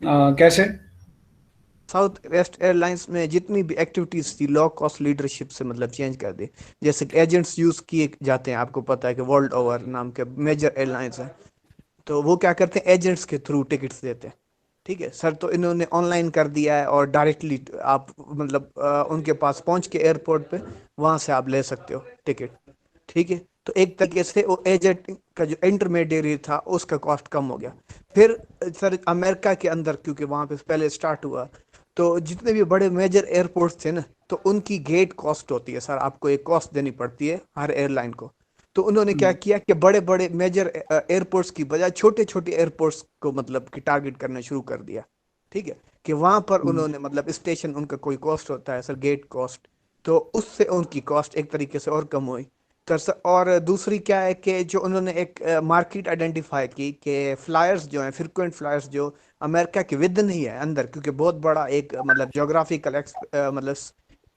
कैसे? साउथ वेस्ट एयरलाइंस में जितनी भी एक्टिविटीज थी लो कॉस्ट लीडरशिप से मतलब चेंज कर दी. जैसे कि एजेंट्स यूज किए जाते हैं, आपको पता है कि वर्ल्ड ओवर नाम के मेजर एयरलाइंस है, तो वो क्या करते हैं एजेंट्स के थ्रू टिकट्स देते हैं. ठीक है सर. तो इन्होंने ऑनलाइन कर दिया है और डायरेक्टली आप मतलब उनके पास पहुंच के एयरपोर्ट पे वहां से आप ले सकते हो टिकट. ठीक है. तो एक तरीके से वो एजेंट का जो इंटरमीडिएरी था उसका कॉस्ट कम हो गया. फिर सर अमेरिका के अंदर क्योंकि वहां पे पहले स्टार्ट हुआ, तो जितने भी बड़े मेजर एयरपोर्ट्स थे ना, तो उनकी गेट कॉस्ट होती है सर. आपको एक कॉस्ट देनी पड़ती है हर एयरलाइन को. तो उन्होंने क्या किया कि बड़े बड़े मेजर एयरपोर्ट्स की बजाय छोटे छोटे एयरपोर्ट्स को मतलब कि टारगेट करना शुरू कर दिया. ठीक है. कि वहां पर उन्होंने मतलब स्टेशन उनका कोई कॉस्ट होता है सर गेट कॉस्ट, तो उससे उनकी कॉस्ट एक तरीके से और कम हुई. तो सर और दूसरी क्या है कि जो उन्होंने एक मार्केट आइडेंटिफाई की कि फ्लायर्स जो हैं फ्रिक्वेंट फ्लायर्स जो अमेरिका के विद नहीं है अंदर, क्योंकि बहुत बड़ा एक मतलब जोग्राफिकल मतलब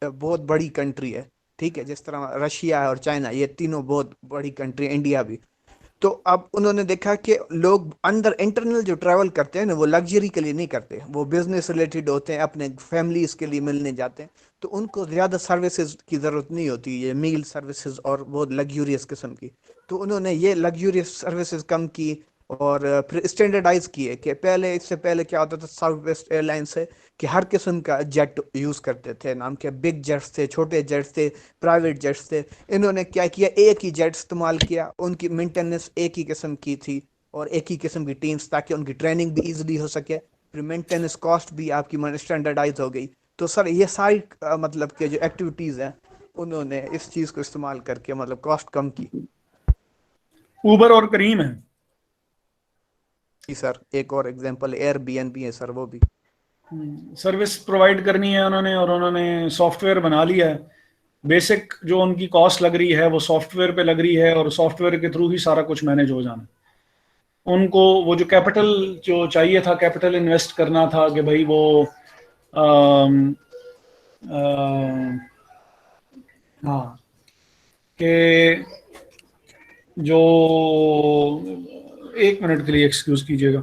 बहुत बड़ी कंट्री है. ठीक है. जिस तरह रशिया है और चाइना, ये तीनों बहुत बड़ी कंट्री, इंडिया भी. तो अब उन्होंने देखा कि लोग अंदर इंटरनल जो ट्रैवल करते हैं ना, वो लग्जरी के लिए नहीं करते, वो बिजनेस रिलेटेड होते हैं, अपने फैमिलीज के लिए मिलने जाते हैं. तो उनको ज़्यादा सर्विसेज की ज़रूरत नहीं होती, ये मील सर्विसेज और बहुत लग्जूरियस किस्म की. तो उन्होंने ये लग्जूरियस सर्विसेज कम की और फिर स्टैंडर्डाइज किए कि पहले इससे पहले क्या होता था साउथ वेस्ट एयरलाइन से कि हर किस्म का जेट यूज़ करते थे. नाम के बिग जेट्स थे, छोटे जेट्स थे, प्राइवेट जेट्स थे. इन्होंने क्या किया एक ही जेट इस्तेमाल किया, उनकी मेंटेनेंस एक ही किस्म की थी और एक ही किस्म की टीम्स, ताकि उनकी ट्रेनिंग भी इजीली हो सके. फिर मेंटेनेंस कॉस्ट भी आपकी स्टैंडर्डाइज हो गई. तो सर ये सारी मतलब के जो एक्टिविटीज़ हैं उन्होंने इस चीज़ को इस्तेमाल करके मतलब कॉस्ट कम की. उबर और करीम है। जी सर, एक और एग्जांपल एयरबीएनबी है सर, वो भी। सर्विस प्रोवाइड करनी है उन्होंने, और उन्होंने सॉफ्टवेयर बना लिया है। बेसिक जो उनकी कॉस्ट लग रही है वो सॉफ्टवेयर पे लग रही है, और सॉफ्टवेयर के थ्रू ही सारा कुछ मैनेज हो जाना। उनको वो जो कैपिटल जो चाहिए था, कैपिटल इन्वेस्ट करना था कि भाई वो अम, हाँ, कि जो, एक मिनट के लिए एक्सक्यूज कीजिएगा।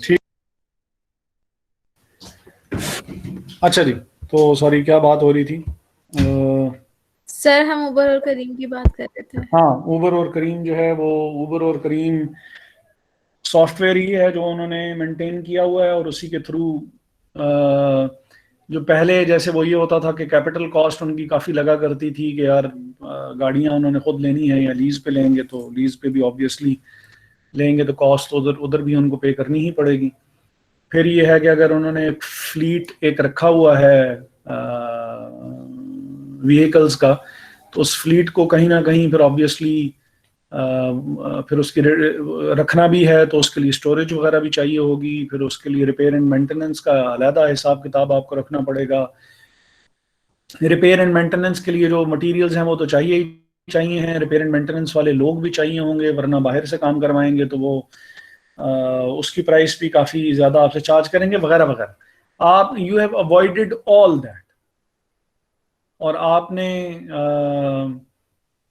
ठीक, अच्छा जी, तो सॉरी क्या बात हो रही थी? सर हम उबर और करीम की बात कर रहे थे। हाँ, उबर और करीम जो है वो, उबर और करीम सॉफ्टवेयर ही है जो उन्होंने मेंटेन किया हुआ है, और उसी के थ्रू जो पहले जैसे वो ये होता था कि कैपिटल कॉस्ट उनकी काफ़ी लगा करती थी कि यार गाड़ियाँ उन्होंने खुद लेनी है या लीज पे लेंगे, तो लीज पे भी ऑब्वियसली लेंगे तो कॉस्ट उधर उधर भी उनको पे करनी ही पड़ेगी। फिर ये है कि अगर उन्होंने फ्लीट एक रखा हुआ है व्हीकल्स का, तो उस फ्लीट को कहीं ना कहीं फिर ऑब्वियसली फिर उसकी रखना भी है, तो उसके लिए स्टोरेज वगैरह भी चाहिए होगी, फिर उसके लिए रिपेयर एंड मेंटेनेंस का अलहदा हिसाब किताब आपको रखना पड़ेगा। रिपेयर एंड मेंटेनेंस के लिए जो मटेरियल्स हैं वो तो चाहिए ही चाहिए हैं, रिपेयर एंड मेंटेनेंस वाले लोग भी चाहिए होंगे, वरना बाहर से काम करवाएंगे तो वो उसकी प्राइस भी काफ़ी ज़्यादा आपसे चार्ज करेंगे वगैरह वगैरह। आप you have avoided all that, और आपने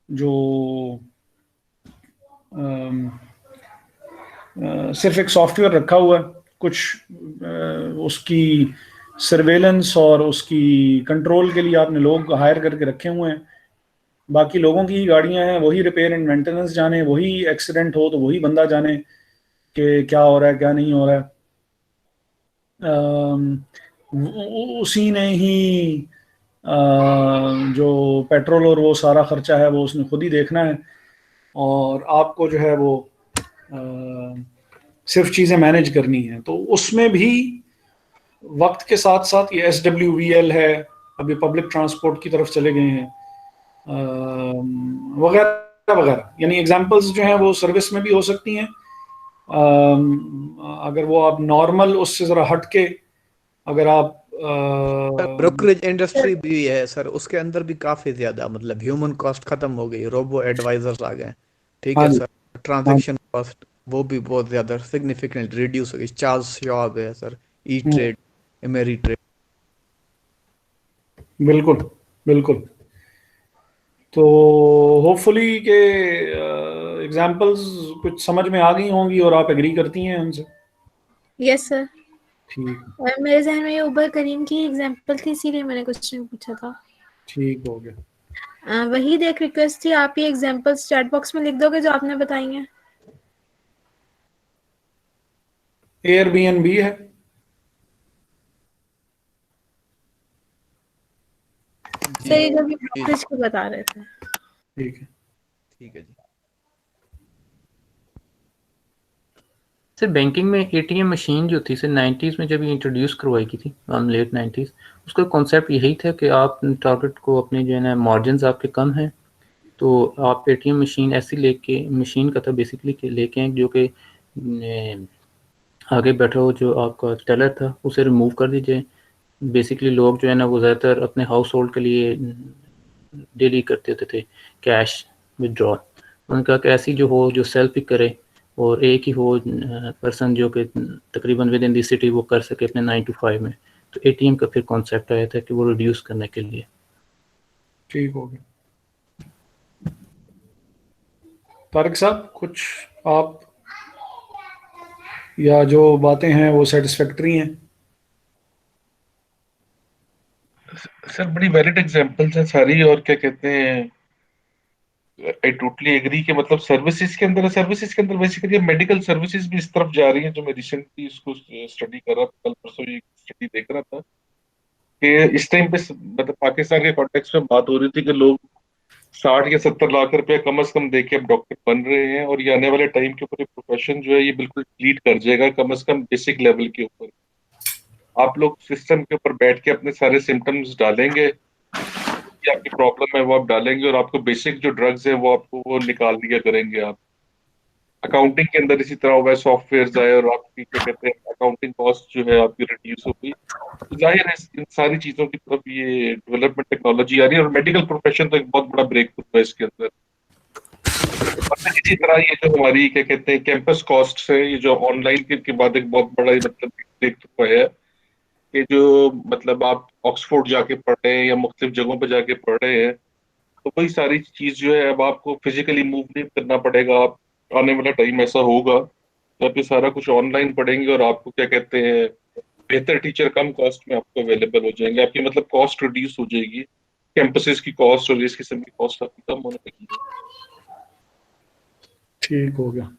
जो सिर्फ एक सॉफ्टवेयर रखा हुआ है, कुछ उसकी सर्वेलेंस और उसकी कंट्रोल के लिए आपने लोग हायर करके रखे हुए हैं। बाकी लोगों की गाड़ियां हैं, वही रिपेयर एंड मेंटेनेंस जाने, वही एक्सीडेंट हो तो वही बंदा जाने कि क्या हो रहा है क्या नहीं हो रहा है। उसी ने ही जो पेट्रोल और वो सारा खर्चा है वो उसने खुद ही देखना है, और आपको जो है वो सिर्फ चीज़ें मैनेज करनी है। तो उसमें भी वक्त के साथ साथ ये SWVL है, अभी पब्लिक ट्रांसपोर्ट की तरफ चले गए हैं, वगैरह वगैरह। यानी एग्जांपल्स जो हैं वो सर्विस में भी हो सकती हैं। अगर वो आप नॉर्मल उससे ज़रा हट के अगर आप ब्रोकरेज इंडस्ट्री भी है सर, उसके अंदर भी काफी ज्यादा मतलब ह्यूमन कॉस्ट खत्म हो गई, रोबो एडवाइजर्स आ गए। ठीक हाँ है जी, सर, ट्रांजैक्शन कॉस्ट वो भी बहुत ज्यादा सिग्निफिकेंट रिड्यूस हो गई। चार्ल्स श्वाब है सर, ई ट्रेड, मेरी ट्रेड। बिल्कुल बिल्कुल। तो होपफुली के एग्जांपल्स कुछ समझ में आ गई होंगी और आप एग्री करती हैं उनसे। Yes sir. ठीक, और मेरे जहन में ये उबर करीम की एग्जांपल थी, इसीलिए मैंने क्वेश्चन पूछा था। ठीक हो गया। वही एक रिक्वेस्ट थी, आप ये एग्जांपल्स चैट बॉक्स में लिख दोगे जो आपने बताई हैं। Airbnb है, सर ये जी जो भी ब्रोकरेज की बता रहे थे। ठीक है। ठीक है जी। सर बैंकिंग में एटीएम मशीन जो थी सर 90s में जब ये इंट्रोड्यूस करवाई की थी, लेट 90s, उसका कॉन्सेप्ट यही था कि आप टारगेट को अपने जो है ना मार्जिन आपके कम हैं तो आप एटीएम मशीन ऐसी लेके, मशीन का था बेसिकली कि लेके आए जो कि आगे बैठा हो जो आपका टेलर था उसे रिमूव कर दीजिए। बेसिकली लोग जो है ना वो ज़्यादातर अपने हाउस होल्ड के लिए डेली करते होते थे कैश विदड्रॉल। उनका कि ऐसी जो हो जो सेल्फ पिक करे और एक ही हो पर्सन जो कि तकरीबन विद इन दी सिटी वो कर सके अपने 9 to 5 में। तो एटीएम का फिर कॉन्सेप्ट आया था कि वो रिड्यूस करने के लिए। ठीक हो गया। तारिक साहब कुछ आप, या जो बातें हैं वो सेटिस्फैक्टरी हैं? सर बड़ी वैलिड एग्जांपल्स हैं सारी, और क्या कहते हैं, आई टोटली एग्री कि मतलब सर्विसेज के अंदर बेसिकली मेडिकल सर्विसेज भी इस तरफ जा रही हैं, जो मैं रिसेंटली इसको स्टडी कर रहा था, कल परसों ये स्टडी देख रहा था कि इस टाइम पे मतलब पाकिस्तान के कॉन्टेक्स्ट में बात हो रही थी कि लोग 60 या 70 लाख रुपया कम से कम देके अब डॉक्टर बन रहे हैं, और ये आने वाले टाइम के ऊपर प्रोफेशन जो है ये बिल्कुल लीड कर जाएगा कम से कम बेसिक लेवल के ऊपर। आप लोग सिस्टम के ऊपर बैठ के अपने सारे सिम्टम्स डालेंगे, कि आपकी प्रॉब्लम है वो आप डालेंगे, और आपको बेसिक जो ड्रग्स है वो आपको वो निकाल दिया करेंगे। आप अकाउंटिंग के अंदर इसी तरह हुआ है, सॉफ्टवेयर आए और आपकी क्या कहते हैं अकाउंटिंग कॉस्ट जो है आपकी रिड्यूस हो गई। तो जाहिर है इन सारी चीजों की तरफ ये डेवलपमेंट टेक्नोलॉजी आ रही है, और मेडिकल प्रोफेशन तो एक बहुत बड़ा ब्रेक थ्रू है इसके अंदर। और इसी तरह ये जो हमारी क्या कहते हैं कैंपस कॉस्ट है, ये जो ऑनलाइन के बाद एक बहुत बड़ा मतलब ब्रेक थ्रू है कि जो मतलब आप ऑक्सफोर्ड जाके पढ़ रहे हैं या मुख्तलिफ जगहों पर जाके पढ़ रहे हैं, तो वही सारी चीज जो है अब आपको फिजिकली मूव नहीं करना पड़ेगा। आप आने वाला टाइम ऐसा होगा तो आप ये सारा कुछ ऑनलाइन पढ़ेंगे, और आपको क्या कहते हैं बेहतर टीचर कम कॉस्ट में आपको अवेलेबल हो जाएंगे। आपकी मतलब कॉस्ट रिड्यूस हो जाएगी, कैंपसेस की कॉस्ट और इस किस्म की कॉस्ट आपकी कम होने लगी है। ठीक हो गया।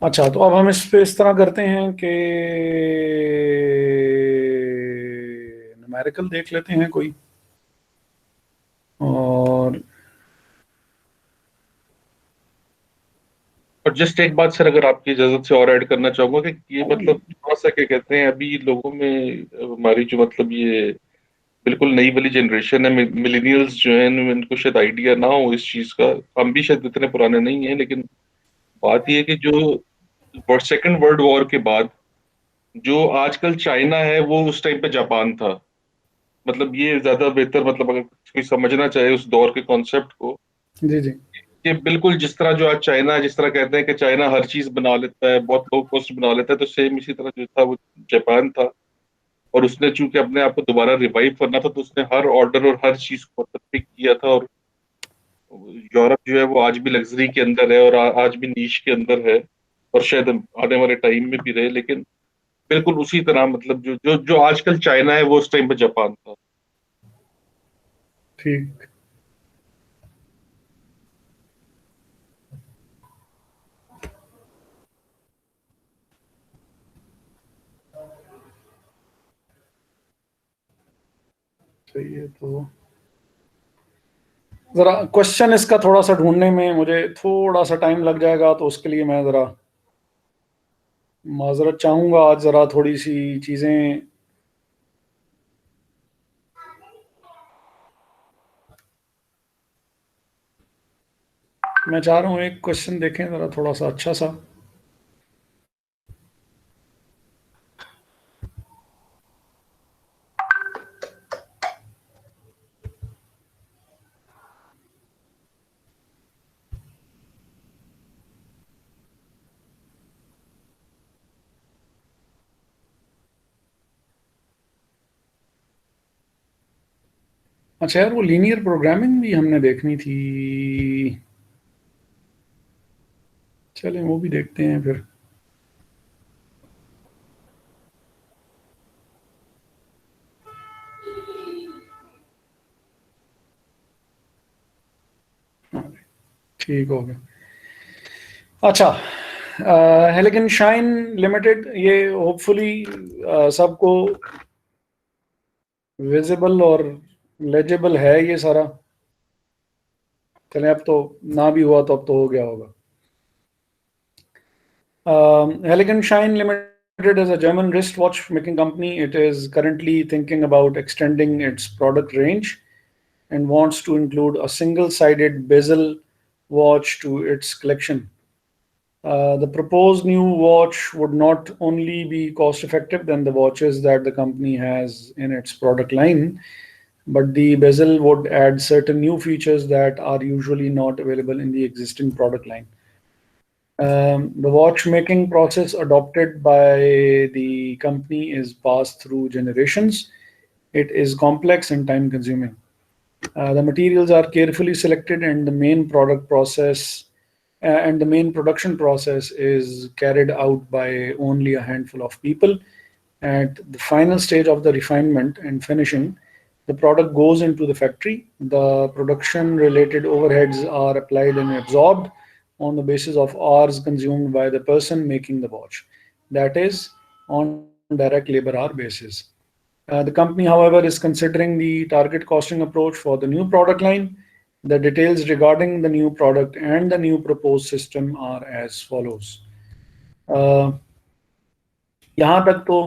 अच्छा, तो अब हम इस पे इस तरह करते हैं कि न्यूमेरिकल देख लेते हैं कोई, और जस्ट एक बात सर अगर आपकी इजाजत से और ऐड करना चाहूंगा कि ये मतलब थोड़ा सा क्या कहते हैं अभी लोगों में हमारी जो मतलब ये बिल्कुल नई वाली जनरेशन है, मिलेनियल्स जो है इनको शायद आइडिया ना हो इस चीज का। हम भी शायद इतने पुराने नहीं हैं, लेकिन बात यह है कि जो सेकंड वर्ल्ड वॉर के बाद जो आजकल चाइना है वो उस टाइम पे जापान था। मतलब ये ज्यादा बेहतर, मतलब अगर कोई समझना चाहे उस दौर के कॉन्सेप्ट को, जी जी, कि बिल्कुल जिस तरह जो आज चाइना है, जिस तरह कहते हैं कि चाइना हर चीज बना लेता है, बहुत लो कॉस्ट बना लेता है, तो सेम इसी तरह जो था वो जापान था। और उसने चूंकि अपने आप को दोबारा रिवाइव करना था, तो उसने हर ऑर्डर और हर चीज को पिक किया था। और यूरोप जो है वो आज भी लग्जरी के अंदर है, और आज भी नीश के अंदर है, और शायद आने वाले टाइम में भी रहे। लेकिन बिल्कुल उसी तरह मतलब जो जो जो आजकल चाइना है वो उस टाइम पे जापान था। ठीक। सही है। तो जरा क्वेश्चन इसका थोड़ा सा ढूंढने में मुझे थोड़ा सा टाइम लग जाएगा, तो उसके लिए मैं जरा माजरत चाहूंगा। आज जरा थोड़ी सी चीजें मैं चाह रहा हूँ, एक क्वेश्चन देखें जरा थोड़ा सा अच्छा सा। अच्छा यार, वो लीनियर प्रोग्रामिंग भी हमने देखनी थी। चलें वो भी देखते हैं फिर। हाँ, ठीक हो गया। अच्छा, लेकिन शाइन लिमिटेड ये होपफुली सबको विजिबल और लेजिबल है ये सारा। चलें, अब तो ना भी हुआ तो अब तो हो गया होगा। Heiligen Schein Limited is a German wristwatch making company. It is currently thinking about extending its product range and wants to include a single-sided bezel watch to its collection. The proposed new watch would not only be cost-effective than the watches that the company has in its product line, but the bezel would add certain new features that are usually not available in the existing product line. The watchmaking process adopted by the company is passed through generations. It is complex and time consuming. The materials are carefully selected and the main production process is carried out by only a handful of people. At the final stage of the refinement and finishing, the product goes into the factory. The production related overheads are applied and absorbed on the basis of hours consumed by the person making the watch, that is, on direct labor hour basis. The company, however, is considering the target costing approach for the new product line. The details regarding the new product and the new proposed system are as follows. यहाँ तक तो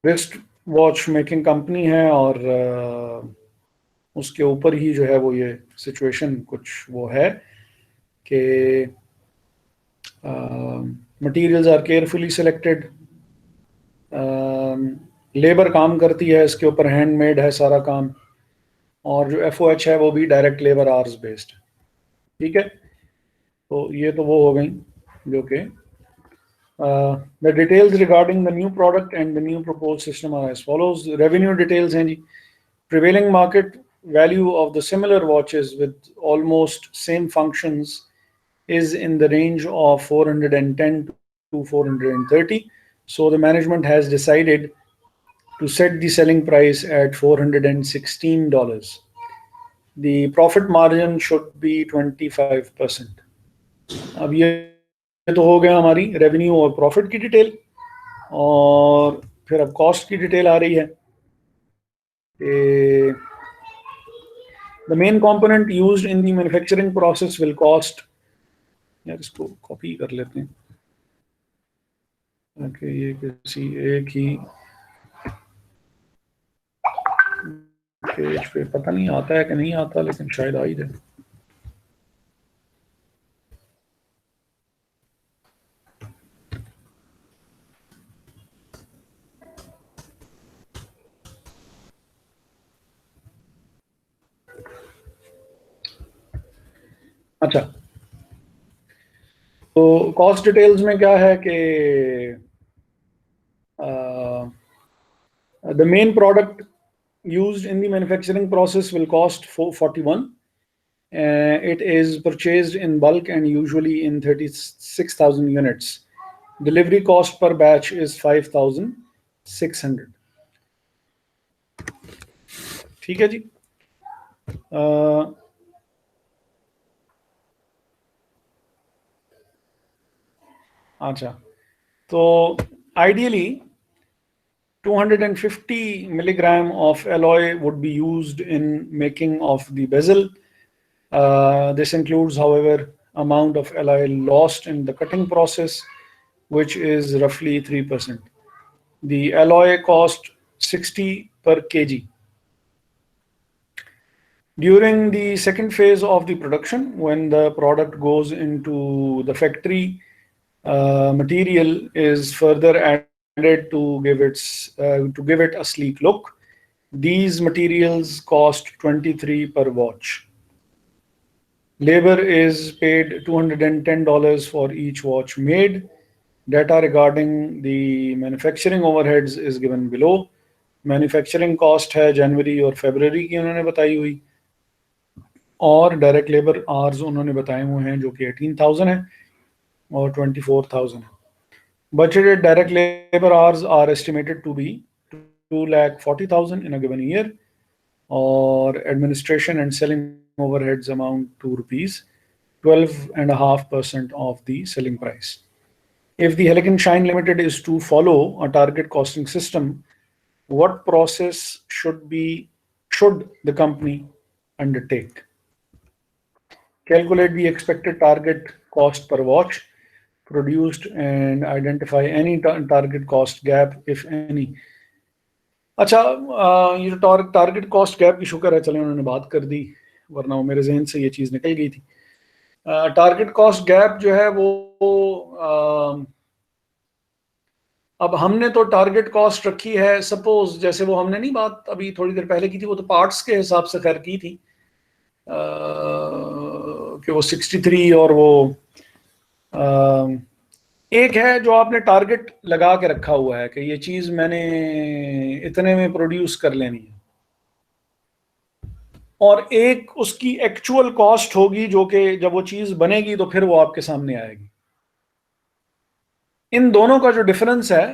wrist watch making company है और उसके ऊपर ही जो है वो ये सिचुएशन कुछ वो है कि materials are carefully selected, labour काम करती है इसके ऊपर, हैंडमेड है सारा काम, और जो FOH है वो भी डायरेक्ट लेबर आवर्स बेस्ड। ठीक है, तो ये तो वो हो गई जो कि the details regarding the new product and the new proposed system are as follows. Revenue details हैं जी. Prevailing market value of the similar watches with almost same functions is in the range of 410 to 430. So the management has decided to set the selling price at $416. The profit margin should be 25%. अब ये तो हो गया हमारी revenue और profit की detail, और फिर अब कॉस्ट की डिटेल आ रही है। The main component used in the manufacturing process will cost, यार इसको कॉपी कर लेते हैं ताकि ये किसी एक ही पेज पे, पता नहीं आता है कि नहीं आता, लेकिन शायद आ ही जाए। अच्छा, तो कॉस्ट डिटेल्स में क्या है कि the main product used in the manufacturing process will cost 441. It is purchased in bulk and usually in 36,000 units. Delivery cost per batch is 5,600. ठीक है जी। अच्छा, तो ideally 250 milligram of alloy would be used in making of the bezel. This includes, however, amount of alloy lost in the cutting process, which is roughly 3%. The alloy cost 60 per kg. During the second phase of the production, when the product goes into the factory, material is further added to give it a sleek look. These materials cost 23 per watch. Labor is paid $210 for each watch made. Data regarding the manufacturing overheads is given below. Manufacturing cost है जनवरी और फरवरी की उन्होंने बताई हुई, और direct labour hours उन्होंने बताए हुए हैं जो कि 18,000 है और 24,000 है। Budgeted direct labor hours are estimated to be 240,000 in a given year, or administration and selling overheads amount to rupees 12.5% of the selling price. If the Heiligen Schein Limited is to follow a target costing system, what process should the company undertake? calculate the expected target cost per watch produced and identify any target cost gap if any. अच्छा, ये जो target cost gap की शुक्र है चले उन्होंने बात कर दी, वरना वो मेरे जहन से ये चीज़ निकल गई थी। टारगेट कॉस्ट गैप जो है वो अब हमने तो टारगेट कॉस्ट रखी है, सपोज जैसे वो हमने नहीं बात अभी थोड़ी देर पहले की थी, वो तो पार्ट्स के हिसाब से खैर की थी कि वो 63 और वो एक है जो आपने टारगेट लगा के रखा हुआ है कि ये चीज मैंने इतने में प्रोड्यूस कर लेनी है, और एक उसकी एक्चुअल कॉस्ट होगी जो कि जब वो चीज बनेगी तो फिर वो आपके सामने आएगी। इन दोनों का जो डिफरेंस है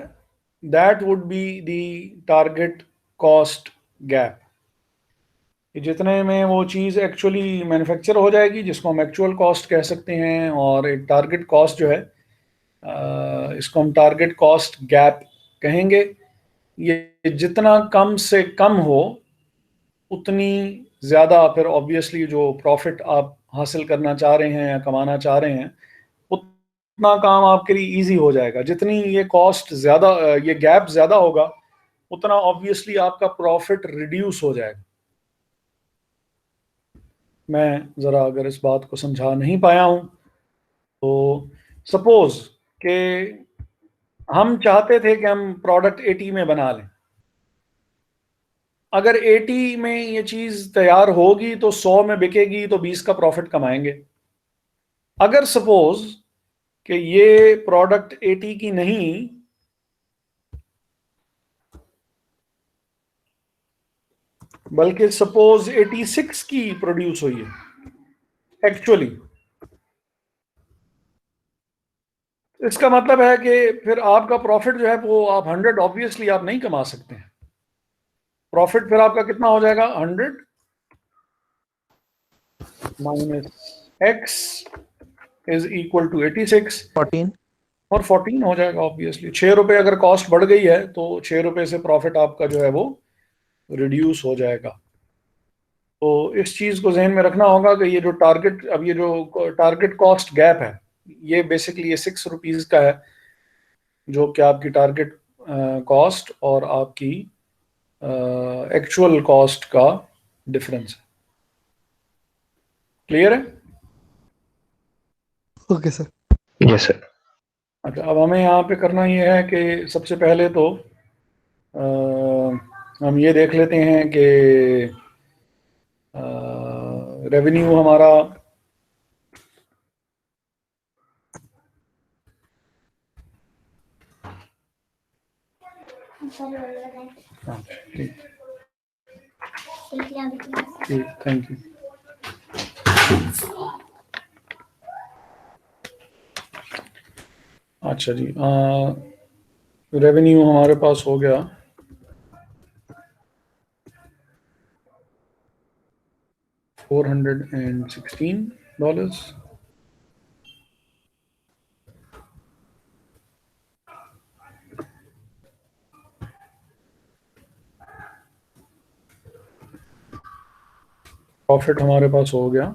that would be the target cost gap, जितने में वो चीज एक्चुअली मैन्युफैक्चर हो जाएगी जिसको हम एक्चुअल कॉस्ट कह सकते हैं, और एक टारगेट कॉस्ट जो है इसको हम टारगेट कॉस्ट गैप कहेंगे। ये जितना कम से कम हो उतनी ज़्यादा फिर ऑब्वियसली जो प्रॉफिट आप हासिल करना चाह रहे हैं या कमाना चाह रहे हैं उतना काम आपके लिए इजी हो जाएगा। जितनी ये कॉस्ट ज़्यादा, ये गैप ज़्यादा होगा उतना ऑब्वियसली आपका प्रॉफिट रिड्यूस हो जाएगा। मैं ज़रा अगर इस बात को समझा नहीं पाया हूँ तो सपोज कि हम चाहते थे कि हम प्रोडक्ट 80 में बना लें, अगर 80 में ये चीज़ तैयार होगी तो 100 में बिकेगी तो 20 का प्रॉफिट कमाएंगे। अगर सपोज कि ये प्रोडक्ट 80 की नहीं बल्कि सपोज 86 की प्रोड्यूस हुई है एक्चुअली, इसका मतलब है कि फिर आपका प्रॉफिट जो है वो आप 100 ऑब्वियसली आप नहीं कमा सकते हैं। प्रॉफिट फिर आपका कितना हो जाएगा, 100 minus x is equal to 86, 14 और 14 हो जाएगा ऑब्वियसली। 6 रुपए अगर कॉस्ट बढ़ गई है तो 6 रुपए से प्रॉफिट आपका जो है वो रिड्यूस हो जाएगा। तो इस चीज़ को जहन में रखना होगा कि ये जो टारगेट, अब ये जो टारगेट कॉस्ट गैप है ये बेसिकली ये 6 रुपीज़ का है जो कि आपकी टारगेट कॉस्ट और आपकी एक्चुअल कॉस्ट का डिफरेंस है। क्लियर है? Okay sir. Yes sir. अच्छा, अब हमें यहाँ पे करना ये है कि सबसे पहले तो हम ये देख लेते हैं कि रेवेन्यू हमारा ठीक, थैंक यू। अच्छा जी, रेवेन्यू हमारे पास हो गया $416। प्रॉफिट हमारे पास हो गया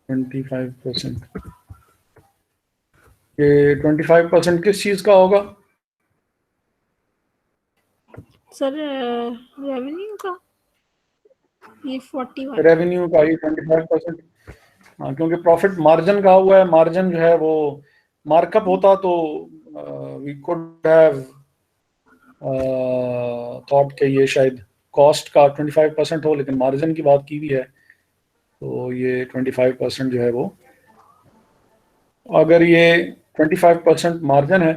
25%। ये 25% किस चीज का होगा सर? रेवेन्यू का ये 41। रेवेन्यू का ही 25%। हाँ, क्योंकि प्रॉफिट मार्जिन का हुआ है, मार्जिन जो है वो मार्कअप होता तो वी कुड हैव थॉट के ये शायद कॉस्ट का 25% हो, लेकिन मार्जिन की बात की हुई है तो ये 25% जो है वो, अगर ये 25% मार्जिन है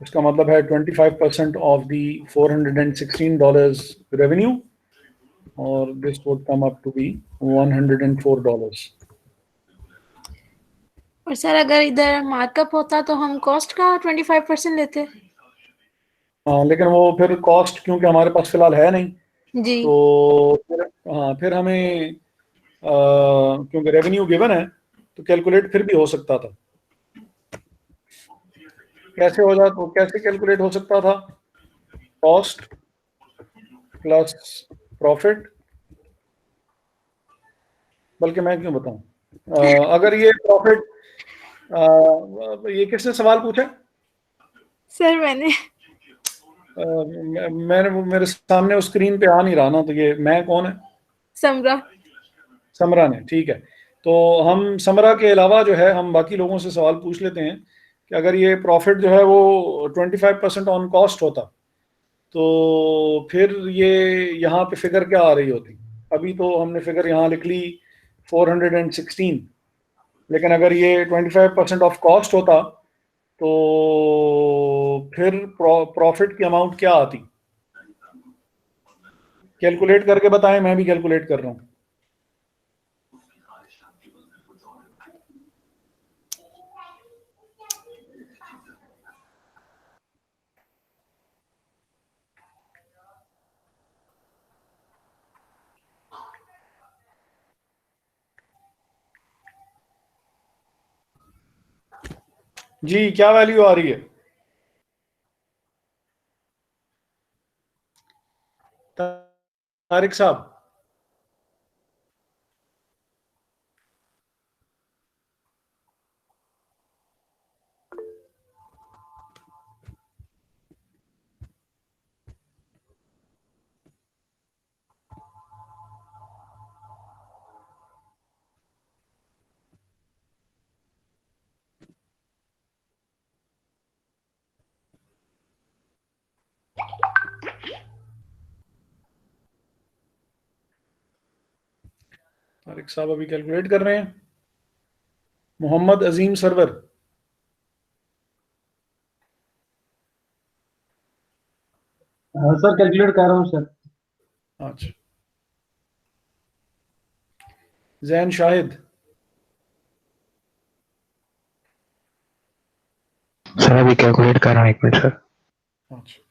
इसका मतलब है 25% ऑफ द $416 रेवेन्यू, और this would come up to be $104। और सर अगर इधर मार्कअप होता तो हम कॉस्ट का 25% लेते। हाँ, लेकिन वो फिर कॉस्ट क्योंकि हमारे पास फिलहाल है नहीं जी। तो फिर हमें क्योंकि रेवेन्यू गिवन है तो कैलकुलेट फिर भी हो सकता था। कैसे हो जाता, कैसे कैलकुलेट हो सकता था? कॉस्ट प्लस प्रॉफिट बल्कि मैं क्यों बताऊं। अगर ये प्रॉफिट, ये किसने सवाल पूछा? सर मैंने। मैंने, वो मेरे सामने उस स्क्रीन पे आ नहीं रहा ना, तो ये मैं कौन है? समरा। समरा ने, ठीक है। तो हम समरा के अलावा जो है हम बाकी लोगों से सवाल पूछ लेते हैं कि अगर ये प्रॉफिट जो है वो 25% ऑन कॉस्ट होता तो फिर ये यहाँ पे फिगर क्या आ रही होती? अभी तो हमने फिगर यहाँ लिख ली 416, लेकिन अगर ये 25% ऑफ कॉस्ट होता तो फिर प्रॉफिट की अमाउंट क्या आती? कैलकुलेट करके बताएं, मैं भी कैलकुलेट कर रहा हूँ। जी क्या वैल्यू आ रही है? तारिक साहब, तारिक साहब अभी कैलकुलेट कर रहे हैं। मोहम्मद अजीम सरवर, सर कैलकुलेट कर रहा हूँ सर। अच्छा। जैन शाहिद, सर अभी कैलकुलेट कर रहा हूँ, 1 मिनट सर। अच्छा।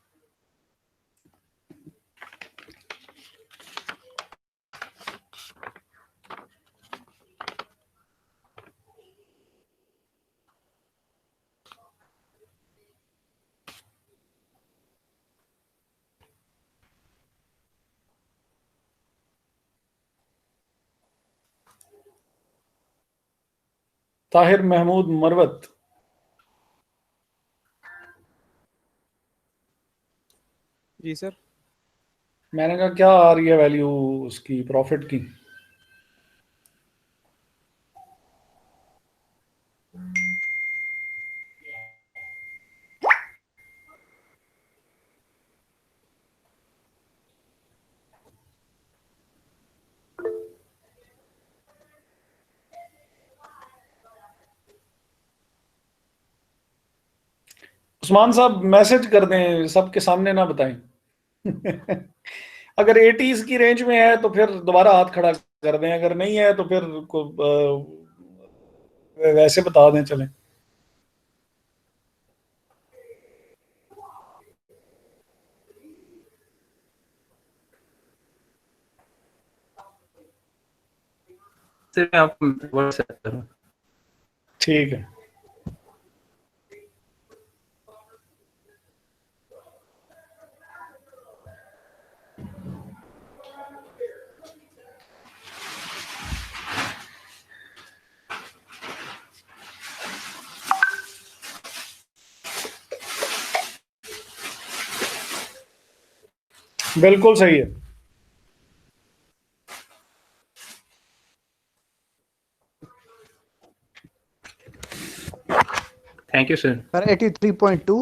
ताहिर महमूद मरवत, जी सर। मैंने कहा क्या आ रही है वैल्यू उसकी प्रॉफिट की? उस्मान साहब मैसेज कर दें, सबके सामने ना बताएं। अगर 80s की रेंज में है तो फिर दोबारा हाथ खड़ा कर दें, अगर नहीं है तो फिर वैसे बता दें चलें। सर मैं आपको व्हाट्सएप कर रहा हूँ। ठीक है। बिल्कुल सही है। Thank you sir. सर 83.2।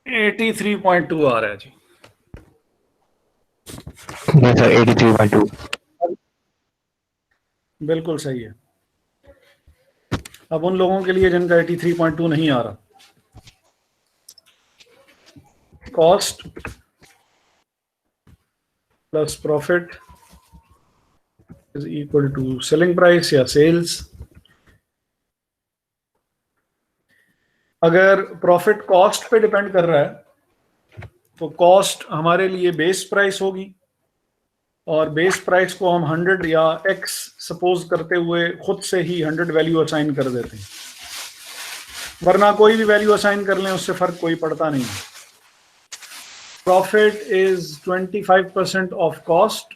83.2 आ रहा है जी। Yes sir, 83.2। बिल्कुल सही है। अब उन लोगों के लिए जिनका 83.2 नहीं आ रहा, cost plus profit is equal to selling price या सेल्स। अगर प्रॉफिट कॉस्ट पे डिपेंड कर रहा है तो कॉस्ट हमारे लिए बेस प्राइस होगी, और बेस प्राइस को हम 100 या x सपोज करते हुए खुद से ही 100 वैल्यू असाइन कर देते हैं, वरना कोई भी वैल्यू असाइन कर लें उससे फर्क कोई पड़ता नहीं है। Profit is 25% of cost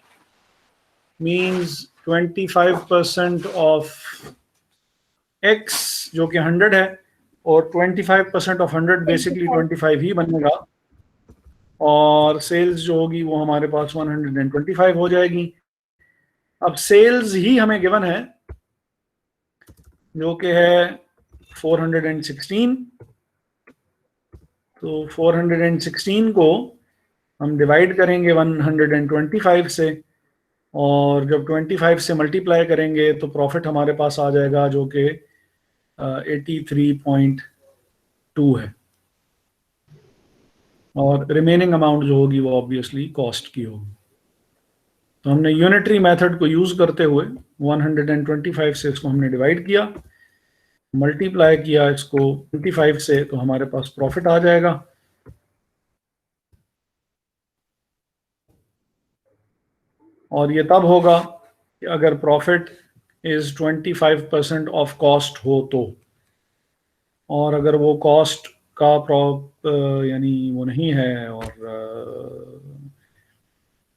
means 25% of x जो कि 100 है, और 25% ऑफ 100 बेसिकली 25 ही बनेगा, और सेल्स जो होगी वो हमारे पास 125 हो जाएगी। अब सेल्स ही हमें गिवन है जो कि है 416, तो 416 को हम डिवाइड करेंगे 125 से, और जब 25 से मल्टीप्लाई करेंगे तो प्रॉफिट हमारे पास आ जाएगा जो कि 83.2 है, और रिमेनिंग अमाउंट जो होगी वो ऑब्वियसली कॉस्ट की होगी। तो हमने यूनिटरी मेथड को यूज करते हुए 125 से इसको हमने डिवाइड किया, मल्टीप्लाई किया इसको 25 से, तो हमारे पास प्रॉफिट आ जाएगा। और ये तब होगा कि अगर प्रॉफिट इज 25% ऑफ कॉस्ट हो तो, और अगर वो कॉस्ट का यानी वो नहीं है और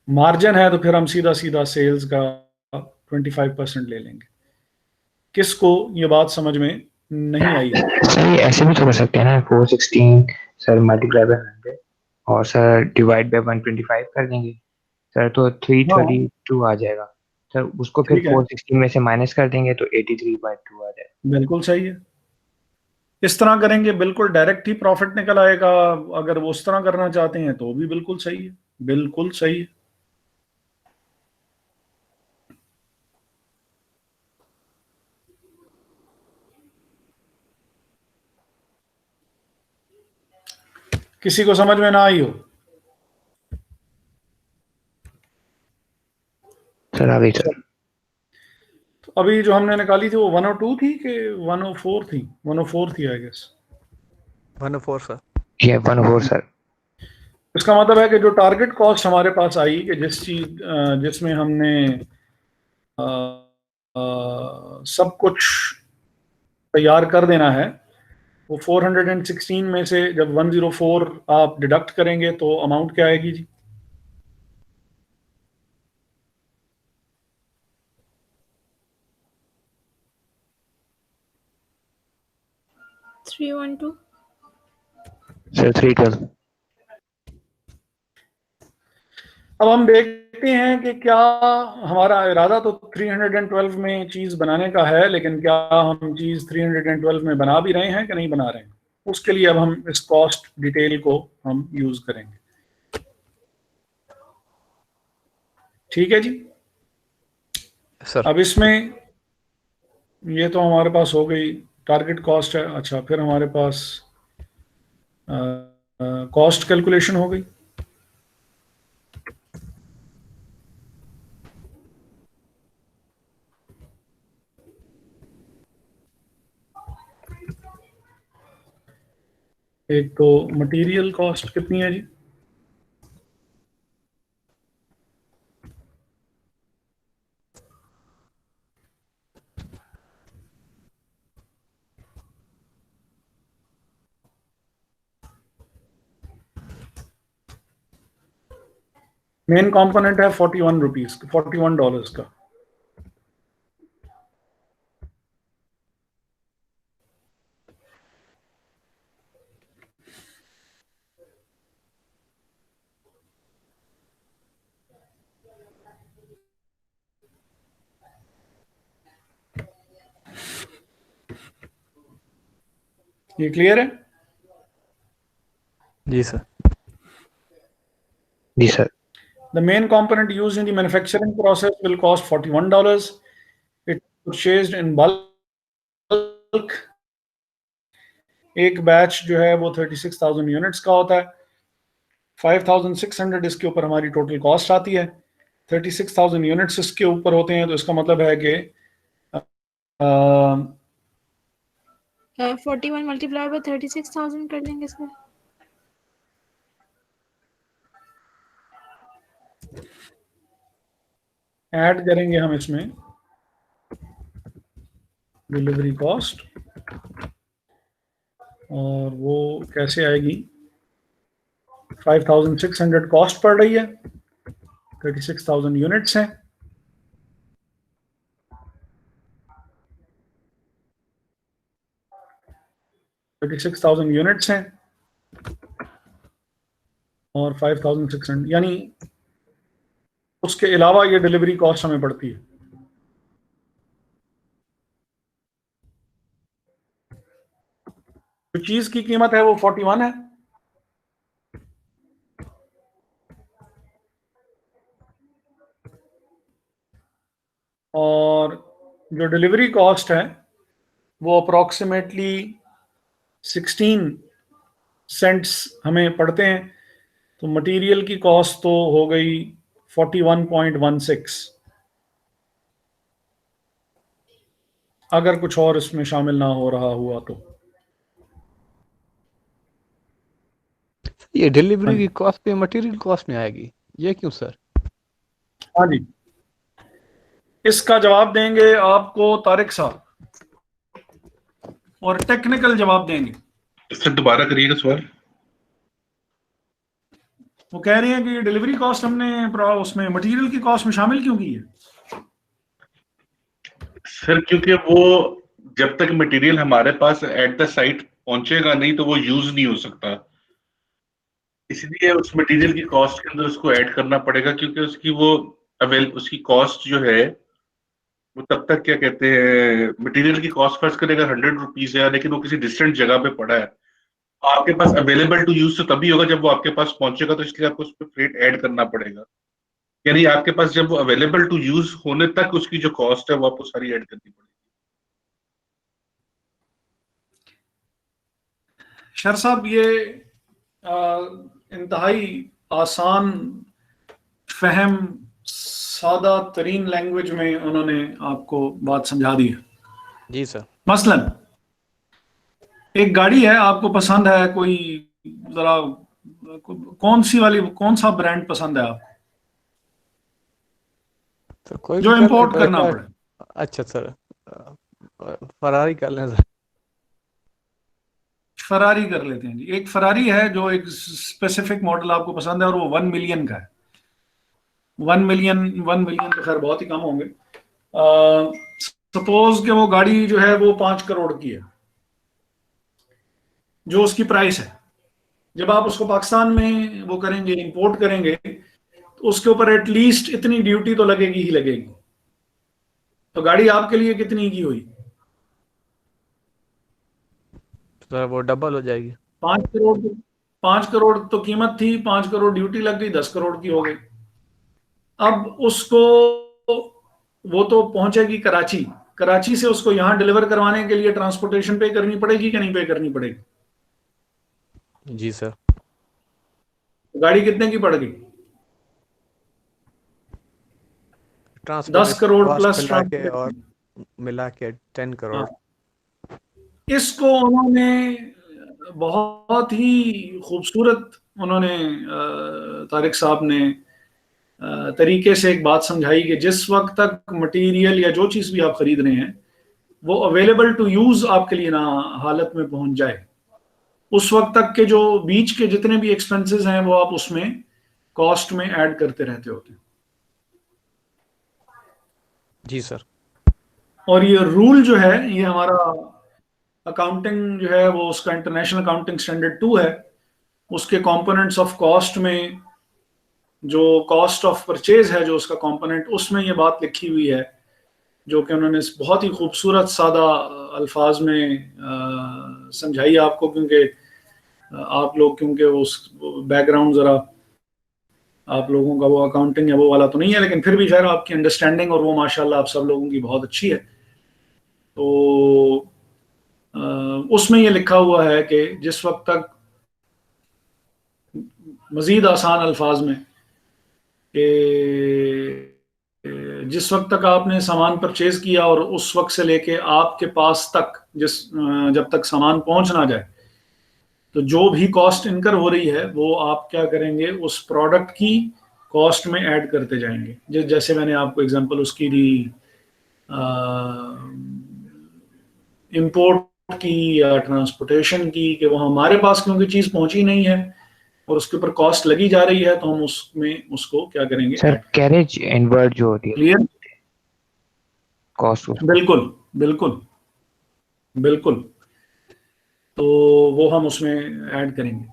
मार्जिन है, तो फिर हम सीधा सीधा सेल्स का 25% ले लेंगे। किसको ये बात समझ में नहीं आई है? सर ये ऐसे भी तो कर सकते हैं ना, 416 सर मल्टीप्लाई बाय 100 और सर डिवाइड बाय 125 कर देंगे सर, तो 332 आ जाएगा सर। उसको फिर ठीक है, 416 में से माइनस कर देंगे तो 83.2 आ जाएगा। बिल्कुल सही है। इस तरह करेंगे बिल्कुल डायरेक्ट ही प्रॉफिट निकल आएगा। अगर वो उस तरह करना चाहते हैं तो भी बिल्कुल सही है, बिल्कुल सही है। किसी को समझ में ना आई हो? सर आ गई सर। तो अभी जो हमने निकाली थी वो 102 थी कि 104 थी? 104 थी आई गेस। 104 सर। ये 104 सर। इसका मतलब है कि जो टारगेट कॉस्ट हमारे पास आई कि जिसमें हमने सब कुछ तैयार कर देना है, वो 416 में से जब 104 आप डिडक्ट करेंगे तो अमाउंट क्या आएगी जी? सर 312। अब हम देखते हैं कि क्या हमारा इरादा तो 312 में चीज बनाने का है, लेकिन क्या हम चीज 312 में बना भी रहे हैं कि नहीं बना रहे हैं। उसके लिए अब हम इस कॉस्ट डिटेल को हम यूज करेंगे। ठीक है जी सर। अब इसमें ये तो हमारे पास हो गई टारगेट कॉस्ट है। अच्छा, फिर हमारे पास कॉस्ट कैलकुलेशन हो गई। एक तो मटेरियल कॉस्ट कितनी है जी? मेन कंपोनेंट है 41 रुपीज, $41 का। ये क्लियर है? जी सर। जी sir. The main component used in the manufacturing process will cost $41. It purchased in bulk. एक बैच जो है वो 36,000 यूनिट्स का होता है। 5,600 इसके ऊपर हमारी टोटल कॉस्ट आती है। 36,000 यूनिट्स इसके ऊपर होते हैं, तो इसका मतलब है कि 41 मल्टीप्लाई बाय 36,000 कर देंगे इसमें। ऐड करेंगे हम इसमें डिलीवरी कॉस्ट, और वो कैसे आएगी? 5,600 कॉस्ट पड़ रही है, 36,000 यूनिट्स हैं, 36,000 यूनिट्स हैं और 5,600, यानी उसके अलावा ये डिलीवरी कॉस्ट हमें पड़ती है। जो चीज की कीमत है वो 41 है, और जो डिलीवरी कॉस्ट है वो अप्रोक्सीमेटली 16 सेंट्स हमें पड़ते हैं। तो मटेरियल की कॉस्ट तो हो गई 41.16, अगर कुछ और इसमें शामिल ना हो रहा हुआ तो। ये डिलीवरी की कॉस्ट पे मटेरियल कॉस्ट में आएगी, ये क्यों सर? हाँ जी, इसका जवाब देंगे आपको तारिक साहब, और टेक्निकल जवाब देंगे। इससे दोबारा करिएगा सवाल। वो कह रहे हैं कि ये डिलीवरी कॉस्ट हमने उसमें मटेरियल की कॉस्ट में शामिल क्यों की है? सर क्योंकि वो जब तक मटेरियल हमारे पास एट द साइट पहुंचेगा नहीं तो वो यूज नहीं हो सकता, इसलिए उस मटेरियल की कॉस्ट के अंदर उसको ऐड करना पड़ेगा, क्योंकि उसकी कॉस्ट जो है वो तब तक क्या कहते हैं, मटेरियल की कॉस्ट फर्स्ट करेगा 100 रुपीज है, लेकिन वो किसी डिस्टेंट जगह पे पड़ा है, आपके पास अवेलेबल टू यूज तो तभी होगा जब वो आपके पास पहुंचेगा, तो इसलिए आपको उस पर फ्रेट ऐड करना पड़ेगा। यानी आपके पास जब वो अवेलेबल टू यूज होने तक उसकी जो कॉस्ट है वो आपको सारी ऐड करनी पड़ेगी। शर साहब, ये इंतहाई आसान फहम सादा तरीन लैंग्वेज में उन्होंने आपको बात समझा दी है। जी सर। मसलन एक गाड़ी है, आपको पसंद है कोई, जरा कौन सा ब्रांड पसंद है आपको, तो कोई जो इंपोर्ट करना पड़े? अच्छा सर, फरारी कर लें सर। फरारी कर लेते हैं जी। एक फरारी है जो एक स्पेसिफिक मॉडल आपको पसंद है और वो 1 मिलियन का है। 1 मिलियन तो खैर बहुत ही कम होंगे। सपोज कि वो गाड़ी जो है वो 5 करोड़ की है, जो उसकी प्राइस है। जब आप उसको पाकिस्तान में वो करेंगे, इंपोर्ट करेंगे, तो उसके ऊपर एटलीस्ट इतनी ड्यूटी तो लगेगी ही लगेगी। तो गाड़ी आपके लिए कितनी की हुई? सर वो डबल हो जाएगी। 5 करोड़ तो कीमत थी, 5 करोड़ ड्यूटी लग गई, 10 करोड़ की हो गई। अब उसको वो तो पहुंचेगी कराची, कराची से उसको यहां डिलीवर करवाने के लिए ट्रांसपोर्टेशन पे करनी पड़ेगी कि नहीं पे करनी पड़ेगी? जी सर। गाड़ी कितने की पड़ गई? 10 ट्रांसपोर्टेशन करोड़ कॉस्ट प्लस मिला के और मिला के 10 करोड़। हाँ। इसको उन्होंने बहुत ही खूबसूरत, उन्होंने तारिक साहब ने तरीके से एक बात समझाई कि जिस वक्त तक मटेरियल या जो चीज़ भी आप खरीद रहे हैं वो अवेलेबल टू यूज आपके लिए ना हालत में पहुंच जाए, उस वक्त तक के जो बीच के जितने भी एक्सपेंसेस हैं वो आप उसमें कॉस्ट में ऐड करते रहते होते हैं। जी सर। और ये रूल जो है, ये हमारा अकाउंटिंग जो है वो उसका इंटरनेशनल अकाउंटिंग स्टैंडर्ड 2 है, उसके कंपोनेंट्स ऑफ कॉस्ट में जो कॉस्ट ऑफ परचेज है, जो उसका कंपोनेंट, उसमें ये बात लिखी हुई है, जो कि उन्होंने बहुत ही खूबसूरत सादा अल्फाज में समझाई आपको, क्योंकि आप लोग, क्योंकि उस बैकग्राउंड ज़रा आप लोगों का वो अकाउंटिंग है वो वाला तो नहीं है, लेकिन फिर भी खैर आपकी अंडरस्टैंडिंग और वो माशाल्लाह आप सब लोगों की बहुत अच्छी है। तो उसमें ये लिखा हुआ है कि जिस वक्त तक, मज़ीद आसान अल्फाज में, कि जिस वक्त तक आपने सामान परचेज किया और उस वक्त से लेके आपके पास तक जब तक सामान पहुंच ना जाए, तो जो भी कॉस्ट इनकर हो रही है वो आप क्या करेंगे, उस प्रोडक्ट की कॉस्ट में ऐड करते जाएंगे। जैसे मैंने आपको एग्जांपल उसकी दी, इंपोर्ट की या ट्रांसपोर्टेशन की, कि वो हमारे पास क्योंकि चीज़ पहुंची नहीं है और उसके ऊपर कॉस्ट लगी जा रही है, तो हम उसमें उसको क्या करेंगे, सर कैरेज इनवर्ट जो होती है क्लियर? कॉस्ट। बिल्कुल बिल्कुल बिल्कुल। तो वो हम उसमें ऐड करेंगे।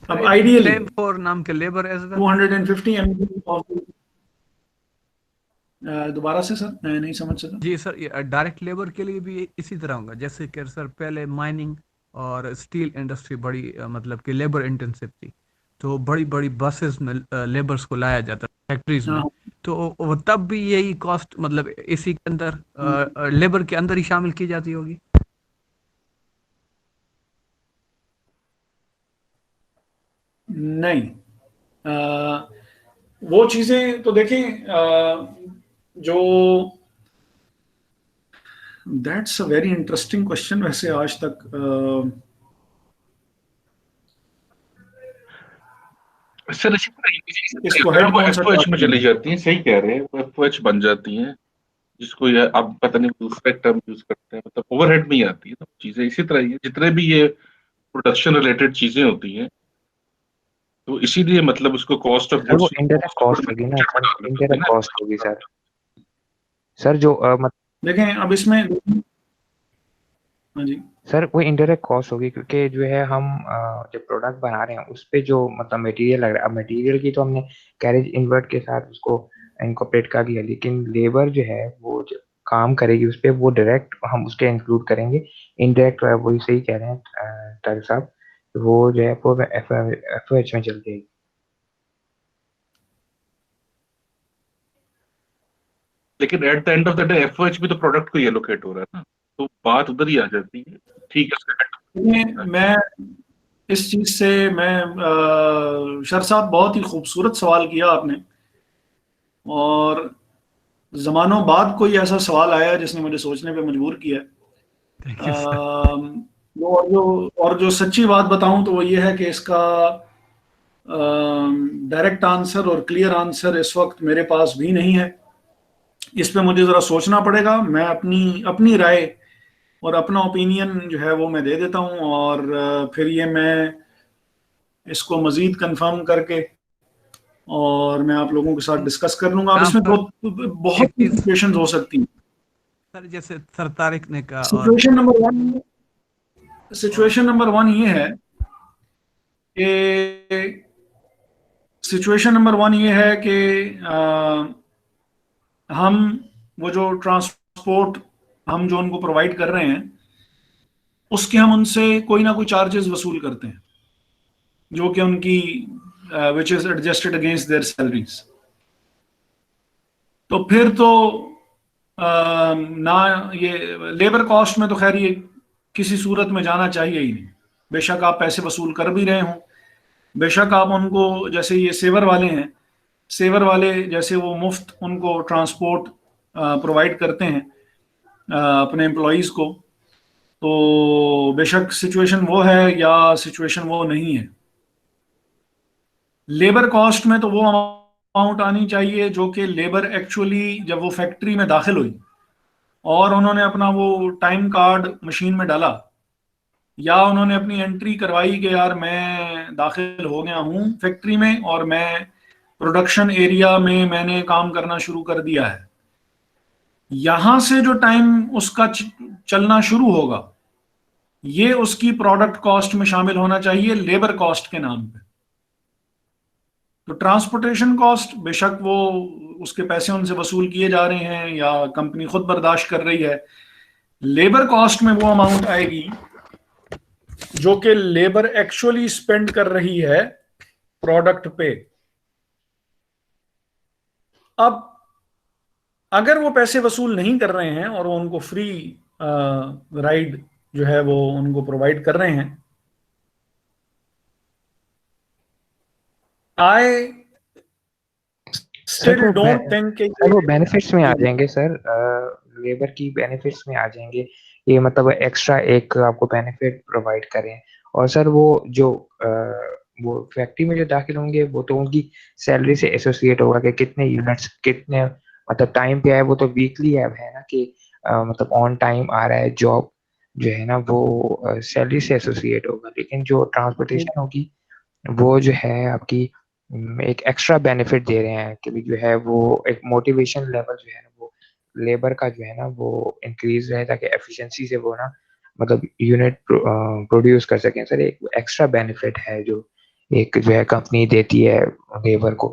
अब आइडियली क्लेम फॉर नाम के labour as well. 250 mg of दोबारा से सर मैं नहीं समझ सका। जी सर, ये डायरेक्ट लेबर के लिए भी इसी तरह होगा, जैसे कि सर पहले माइनिंग और स्टील इंडस्ट्री बड़ी मतलब कि लेबर इंटेंसिव थी, तो बड़ी बड़ी बसेस में लेबर्स को लाया जाता फैक्ट्रीज में, हाँ तो वो तब भी यही कॉस्ट मतलब इसी के अंदर लेबर के अंदर ही शामिल की जाती होगी। नहीं, वो चीजें तो देखें, जो that's a very interesting question. वैसे आज तक सर इसी तरह इसको हेड वो कौन सा एफओएच में टास्क चली है? जाती हैं, सही कह रहे हैं, वो एफओएच बन जाती हैं, जिसको ये आप पता नहीं दूसरा टर्म यूज करते हैं, मतलब ओवरहेड में ही आती है। तो चीजें इसी तरह ही है, जितने भी ये प्रोडक्शन रिलेटेड चीजें होती हैं, तो इसीलिए मतलब उसको कॉस्ट ऑफ सर वो गुड्स इंडायरेक्ट कॉस्ट होगी ना सर, इंडायरेक्ट कॉस्ट होगी सर। सर जो देखें अब इसमें, हाँ जी, सर वो इंडायरेक्ट कॉस्ट होगी, क्योंकि जो है हम जो प्रोडक्ट बना रहे हैं उस पे जो मतलब मटेरियल लग रहा है, अब मटेरियल की तो हमने कैरेज इनवर्ट के साथ उसको इनकॉर्पोरेट कर लिया, लेकिन लेबर जो है वो जो काम करेगी उस पे वो डायरेक्ट हम उसके इंक्लूड करेंगे। इनडायरेक्ट वही सही कह रहे हैं तारिक साहब, वो जो है वो एफओएच में चल जाएगी। लेकिन at the end of the day FOH भी तो प्रोडक्ट को ही एलोकेट हो रहा है ना, तो बात उधर ही आ जाती है। ठीक है, मैं इस चीज से मैं शर साहब बहुत ही खूबसूरत सवाल किया आपने, और जमानों बाद कोई ऐसा सवाल आया जिसने मुझे सोचने पे मजबूर किया। Thank you sir. और जो सच्ची बात बताऊं तो वो ये है कि इसका डायरेक्ट आंसर और क्लियर आंसर इस वक्त मेरे पास भी नहीं है। इस पे मुझे ज़रा सोचना पड़ेगा। मैं अपनी अपनी राय और अपना ओपिनियन जो है वो मैं दे देता हूँ, और फिर ये मैं इसको मज़ीद कंफर्म करके और मैं आप लोगों के साथ डिस्कस कर लूंगा। अब इसमें बहुत एक सी चीज सिचुएशंस हो सकती हैं। सर, जैसे सर तारिक ने कहा और situation number one situation number one ये है कि सिचुएशन नंबर वन ये है कि हम वो जो ट्रांसपोर्ट हम जो उनको प्रोवाइड कर रहे हैं उसके हम उनसे कोई ना कोई चार्जेस वसूल करते हैं, जो कि उनकी which is adjusted against their salaries. तो फिर तो ना ये लेबर कॉस्ट में तो खैर ये किसी सूरत में जाना चाहिए ही नहीं। बेशक आप पैसे वसूल कर भी रहे हों, बेशक आप उनको, जैसे ये सेवर वाले हैं, सेवर वाले जैसे वो मुफ्त उनको ट्रांसपोर्ट प्रोवाइड करते हैं अपने एम्प्लॉयज़ को, तो बेशक सिचुएशन वो है या सिचुएशन वो नहीं है। लेबर कॉस्ट में तो वो अमाउंट आनी चाहिए जो कि लेबर एक्चुअली जब वो फैक्ट्री में दाखिल हुई और उन्होंने अपना वो टाइम कार्ड मशीन में डाला, या उन्होंने अपनी एंट्री करवाई कि यार मैं दाखिल हो गया हूँ फैक्ट्री में और मैं प्रोडक्शन एरिया में मैंने काम करना शुरू कर दिया है, यहां से जो टाइम उसका चलना शुरू होगा ये उसकी प्रोडक्ट कॉस्ट में शामिल होना चाहिए लेबर कॉस्ट के नाम पे। तो ट्रांसपोर्टेशन कॉस्ट बेशक वो उसके पैसे उनसे वसूल किए जा रहे हैं या कंपनी खुद बर्दाश्त कर रही है, लेबर कॉस्ट में वो अमाउंट आएगी जो कि लेबर एक्चुअली स्पेंड कर रही है प्रोडक्ट पे। अब अगर वो पैसे वसूल नहीं कर रहे हैं और वो उनको फ्री राइड जो है वो उनको प्रोवाइड कर रहे हैं, I sir still don't think sir वो बेनिफिट्स में आ जाएंगे सर, लेबर की बेनिफिट्स में आ जाएंगे ये, मतलब एक्स्ट्रा एक आपको बेनिफिट प्रोवाइड करें। और सर वो जो वो फैक्ट्री में जो दाखिल होंगे वो तो उनकी सैलरी से एसोसिएट होगा कि कितने यूनिट्स कितने मतलब टाइम पे आए, वो तो वीकली है ना कि मतलब ऑन टाइम आ रहा है जॉब जो है ना, वो सैलरी से एसोसिएट होगा। लेकिन जो ट्रांसपोर्टेशन होगी वो जो है आपकी एक एक्स्ट्रा बेनिफिट दे रहे हैं कि भी जो है वो एक मोटिवेशन लेवल जो है ना वो लेबर का जो है ना वो इंक्रीज रहे, ताकि एफिशिएंसी से वो ना मतलब यूनिट प्रोड्यूस कर सकें सर, एक एक्स्ट्रा बेनिफिट है जो एक जो है कंपनी देती है लेबर को।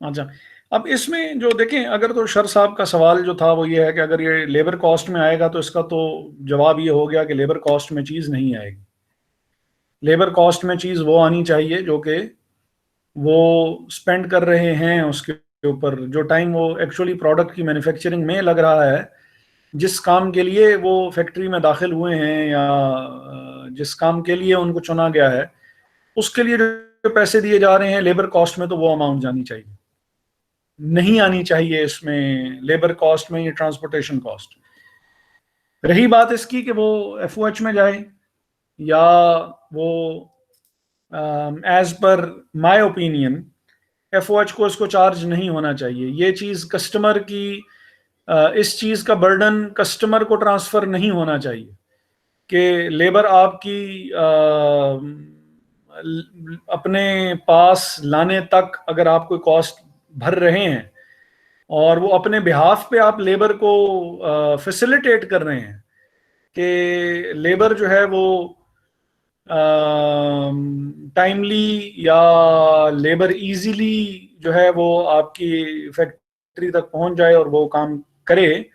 अच्छा, अब इसमें जो देखें, अगर तो शर साहब का सवाल जो था वो ये है कि अगर ये लेबर कॉस्ट में आएगा तो इसका तो जवाब ये हो गया कि लेबर कॉस्ट में चीज़ नहीं आएगी। लेबर कॉस्ट में चीज़ वो आनी चाहिए जो कि वो स्पेंड कर रहे हैं उसके ऊपर, जो टाइम वो एक्चुअली प्रोडक्ट की मैन्युफैक्चरिंग में लग रहा है, जिस काम के लिए वो फैक्ट्री में दाखिल हुए हैं या जिस काम के लिए उनको चुना गया है, उसके लिए जो पैसे दिए जा रहे हैं लेबर कॉस्ट में, तो वो अमाउंट जानी चाहिए, नहीं आनी चाहिए इसमें लेबर कॉस्ट में ये ट्रांसपोर्टेशन कॉस्ट। रही बात इसकी कि वो एफओएच में जाए या वो as per my opinion FOH को इसको चार्ज नहीं होना चाहिए। ये चीज़ कस्टमर की इस चीज़ का बर्डन कस्टमर को ट्रांसफ़र नहीं होना चाहिए कि लेबर आपकी अपने पास लाने तक अगर आप कोई कॉस्ट भर रहे हैं और वो अपने बिहाफ पे आप लेबर को फैसिलिटेट कर रहे हैं कि लेबर जो है वो टाइमली या लेबर इजीली जो है वो आपकी फैक्ट्री तक पहुंच जाए और वो काम करे,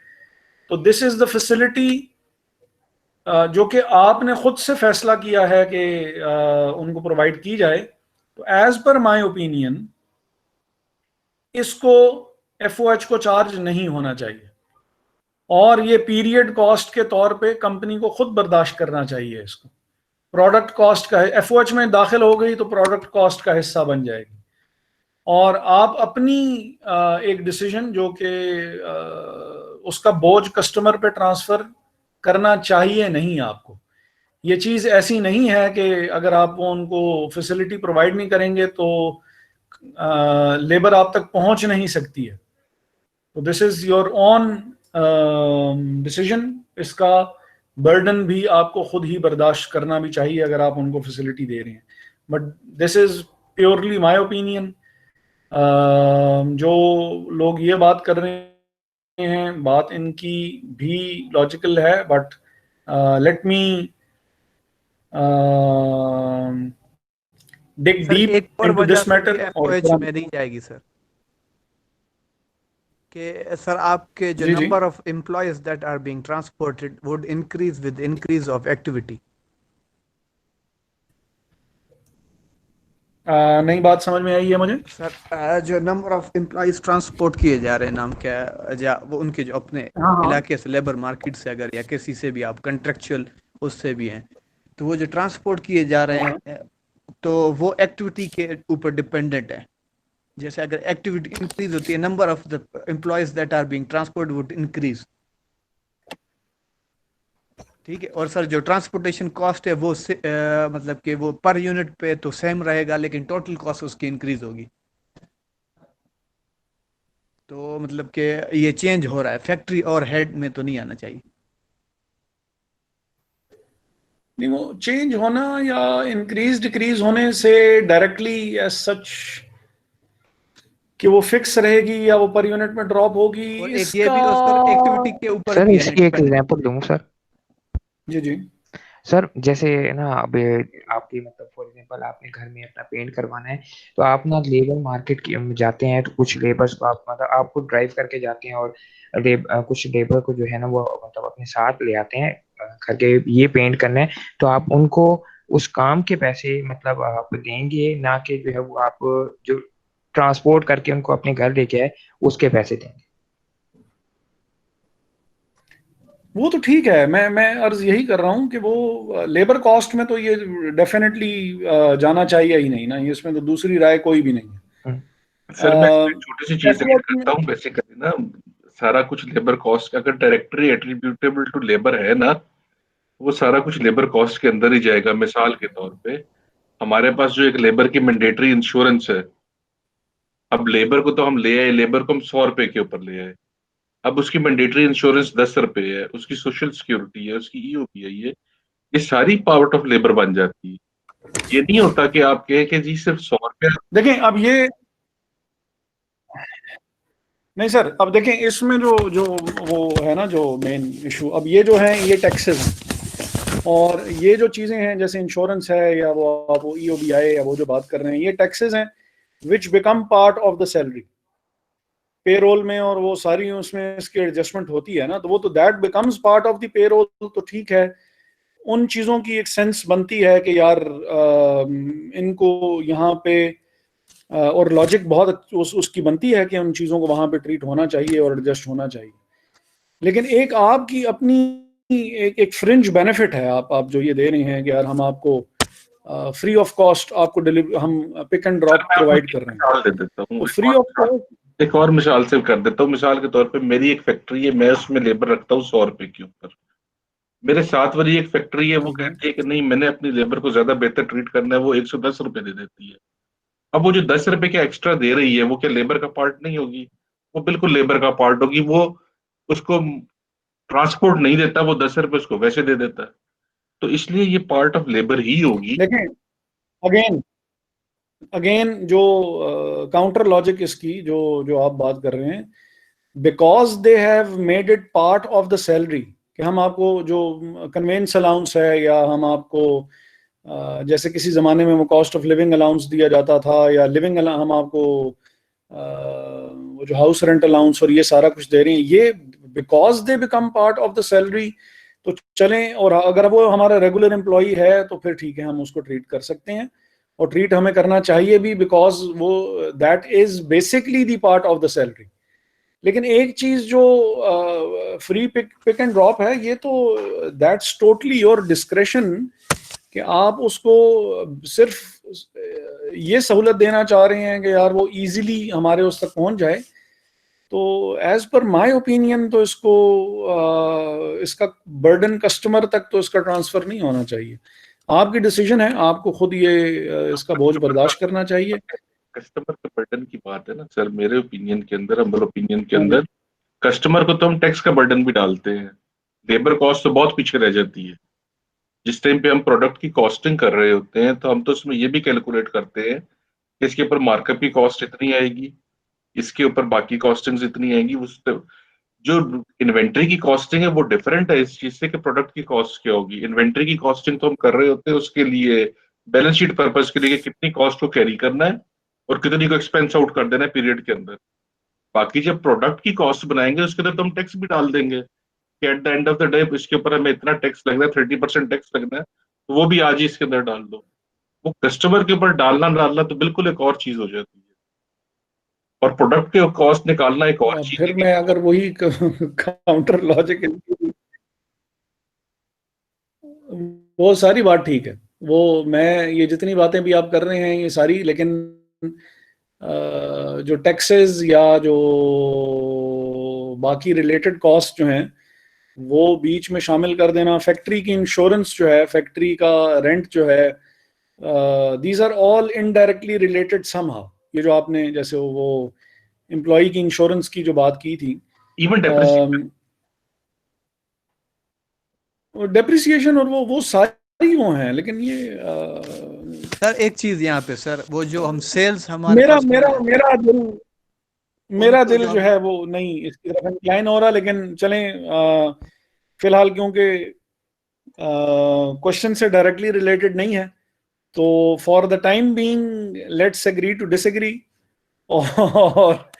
तो दिस इज द फैसिलिटी जो कि आपने खुद से फैसला किया है कि उनको प्रोवाइड की जाए। तो एज पर माय ओपिनियन इसको एफओएच को चार्ज नहीं होना चाहिए और ये पीरियड कॉस्ट के तौर पे कंपनी को खुद बर्दाश्त करना चाहिए। इसको प्रोडक्ट कॉस्ट का एफओएच में दाखिल हो गई तो प्रोडक्ट कॉस्ट का हिस्सा बन जाएगी और आप अपनी एक डिसीजन जो कि उसका बोझ कस्टमर पे ट्रांसफर करना चाहिए नहीं आपको। ये चीज़ ऐसी नहीं है कि अगर आप उनको फैसिलिटी प्रोवाइड नहीं करेंगे तो लेबर आप तक पहुंच नहीं सकती है। तो this is your own decision. इसका बर्डन भी आपको खुद ही बर्दाश्त करना भी चाहिए अगर आप उनको फैसिलिटी दे रहे हैं। But this is purely my opinion. जो लोग ये बात कर रहे हैं बात इनकी भी लॉजिकल है, but let me dig deep into this matter. और में नहीं जाएगी सर कि सर आपके जो number of employees that are being transported would increase with increase of activity. नई बात समझ में आई है मुझे सर। जो नंबर ऑफ एम्प्लॉयज ट्रांसपोर्ट किए जा रहे हैं नाम क्या वो उनके जो अपने इलाके से लेबर मार्केट से अगर या किसी से भी आप कंट्रेक्चुअल उससे भी हैं, तो वो जो ट्रांसपोर्ट किए जा रहे हैं तो वो एक्टिविटी के ऊपर डिपेंडेंट है। जैसे अगर एक्टिविटी इंक्रीज होती है number of the employees that are being transport would increase. ठीक है। और सर जो ट्रांसपोर्टेशन कॉस्ट है वो मतलब कि वो पर यूनिट पे तो सेम रहेगा लेकिन टोटल कॉस्ट उसकी इंक्रीज होगी। तो मतलब कि ये चेंज हो रहा है, फैक्ट्री और हेड में तो नहीं आना चाहिए। नहीं, वो चेंज होना या इंक्रीज डिक्रीज होने से डायरेक्टली एज सच कि वो फिक्स रहेगी या वो पर यूनिट में ड्रॉप होगी, और एक ये भी सर एक्टिविटी के ऊपर सर इसकी एक एग्जांपल दूं सर। जी जी सर जैसे ना अब आपकी मतलब फॉर एग्जांपल आपने घर में अपना पेंट करवाना है तो आप ना लेबर मार्केट में जाते हैं तो कुछ लेबर्स को आप मतलब आपको ड्राइव करके जाते हैं और कुछ लेबर को जो है ना वो मतलब अपने साथ ले आते हैं घर के ये पेंट करना है, तो आप उनको उस काम के पैसे मतलब आप देंगे ना कि जो है वो आप जो ट्रांसपोर्ट करके उनको अपने घर लेके आए उसके पैसे देंगे। वो तो ठीक है। मैं अर्ज यही कर रहा हूँ कि वो लेबर कॉस्ट में तो ये डेफिनेटली जाना चाहिए ही नहीं ना, इसमें तो दूसरी राय कोई भी नहीं है। सर मैं छोटी सी चीज ऐड करता हूँ। बेसिकली ना सारा कुछ लेबर कॉस्ट अगर डायरेक्टली एट्रीब्यूटेबल टू लेबर है ना, वो सारा कुछ लेबर कॉस्ट के अंदर ही जाएगा। मिसाल के तौर पे हमारे पास जो एक लेबर की मैंडेटरी इंश्योरेंस है, अब लेबर को तो हम ले आए, लेबर को हम 100 रुपए के ऊपर ले आए, अब उसकी मैंडेटरी इंश्योरेंस 10 रुपए है, उसकी सोशल सिक्योरिटी है, उसकी ईओपी है, ये सारी पार्ट ऑफ लेबर बन जाती है। ये नहीं होता कि आप कहें कि जी सिर्फ 100 रुपया। देखें अब ये नहीं सर, अब देखें इसमें जो जो वो है ना, जो मेन इशू अब ये जो है, ये टैक्सेस हैं, और ये जो चीज़ें हैं जैसे इंश्योरेंस है या वो EOBI या वो जो बात कर रहे हैं, ये टैक्सेस हैं विच become part of the salary payroll में, और वो सारी उसमें इसकी एडजस्टमेंट होती है ना, तो वो तो that becomes part of the payroll, तो ठीक है। उन चीज़ों की एक सेंस बनती है कि यार इनको यहाँ पे और लॉजिक बहुत उसकी बनती है कि उन चीज़ों को वहाँ पे ट्रीट होना चाहिए और एडजस्ट होना चाहिए। लेकिन एक आपकी अपनी एक फ्रिंज बेनिफिट है, आप जो ये दे रहे हैं कि यार हम आपको फ्री ऑफ कॉस्ट आपको डिलीवर, हम पिक एंड ड्रॉप प्रोवाइड कर रहे हैं, मिसाल दे देता हूँ, तो फ्री ऑफ कॉस्ट। एक और मिसाल से कर देता हूँ। मिसाल के तौर पे मेरी एक फैक्ट्री है, मैं उसमें लेबर रखता हूँ 100 रुपए के ऊपर। मेरे साथ वाली एक फैक्ट्री है, वो कहती है कि नहीं, मैंने अपनी लेबर को ज्यादा बेहतर ट्रीट करना है, वो 110 रुपए दे देती है। अब वो जो 10 रुपए के एक्स्ट्रा दे रही है, वो क्या लेबर का पार्ट नहीं होगी? वो बिल्कुल लेबर का पार्ट होगी। वो उसको ट्रांसपोर्ट नहीं देता, वो 10 रुपए उसको वैसे दे देता है, तो इसलिए ये पार्ट ऑफ लेबर ही होगी। देखें अगेन अगेन जो काउंटर लॉजिक इसकी जो जो आप बात कर रहे हैं, because they have made it part of the salary, कि हम आपको जो कन्वेंस अलाउंस है या हम आपको जैसे किसी ज़माने में वो कॉस्ट ऑफ लिविंग अलाउंस दिया जाता था, या लिविंग हम आपको वो जो हाउस रेंट अलाउंस और ये सारा कुछ दे रहे हैं, ये because they become part of the salary, तो चलें। और अगर वो हमारा रेगुलर एम्प्लॉई है तो फिर ठीक है, हम उसको ट्रीट कर सकते हैं, और ट्रीट हमें करना चाहिए भी, बिकॉज वो that is basically the part of the salary. लेकिन एक चीज जो फ्री पिक एंड ड्रॉप है, ये तो दैट्स टोटली योर डिस्क्रेशन, कि आप उसको सिर्फ ये सहूलत देना चाह रहे हैं कि यार वो इजीली हमारे उस तक पहुंच जाए। तो एज पर माय ओपिनियन तो इसको इसका बर्डन कस्टमर तक तो इसका ट्रांसफर नहीं होना चाहिए। आपकी डिसीजन है, आपको खुद ये इसका बोझ बर्दाश्त करना चाहिए। कस्टमर के बर्डन की बात है ना सर, मेरे ओपिनियन के अंदर, हमारे ओपिनियन के अंदर कस्टमर को तो हम टैक्स का बर्डन भी डालते हैं, लेबर कॉस्ट तो बहुत पीछे रह जाती है। जिस टाइम पे हम प्रोडक्ट की कॉस्टिंग कर रहे होते हैं, तो हम तो उसमें ये भी कैलकुलेट करते हैं कि इसके ऊपर मार्कअप की कॉस्ट इतनी आएगी, इसके ऊपर बाकी कॉस्टिंग्स इतनी आएंगी। उस जो इन्वेंट्री की कॉस्टिंग है वो डिफरेंट है इस चीज से कि प्रोडक्ट की कॉस्ट क्या होगी। इन्वेंट्री की कॉस्टिंग तो हम कर रहे होते हैं उसके लिए बैलेंस शीट पर्पज के लिए, कि कितनी कॉस्ट को कैरी करना है और कितनी को एक्सपेंस आउट कर देना है पीरियड के अंदर। बाकी जब प्रोडक्ट की कॉस्ट बनाएंगे उसके अंदर तो हम टैक्स भी डाल देंगे कि at the end of the day इसके ऊपर हमें इतना टैक्स लगना है, 30% टैक्स लगना है, तो वो भी आज ही इसके अंदर डाल दो। वो कस्टमर के ऊपर डालना डालना तो बिल्कुल एक और चीज हो जाती है, और प्रोडक्ट के कॉस्ट निकालना एक और चीज फिर है। मैं अगर वही काउंटर लॉजिक, वो सारी बात ठीक है, वो मैं ये जितनी बातें भी आप कर रहे हैं ये सारी, लेकिन जो टैक्सेस या जो बाकी रिलेटेड कॉस्ट जो हैं वो बीच में शामिल कर देना, फैक्ट्री की इंश्योरेंस जो है, फैक्ट्री का रेंट जो है, these are all indirectly related somehow. ये जो आपने जैसे वो एम्प्लॉय की इंश्योरेंस की जो बात की थी, इवन डेप्रिसिएशन और वो सारी वो हैं, लेकिन ये सर एक चीज यहाँ पे सर, वो जो हम सेल्स हमारे मेरा पास मेरा मेरा दिल मेरा उनको दिल जो जो है वो नहीं इसकी तरफ इंक्लाइन हो रहा, लेकिन चलें फिलहाल, क्योंकि क्वेश्चन से डायरेक्टली रिलेटेड नहीं है, तो for the time being let's agree to disagree. और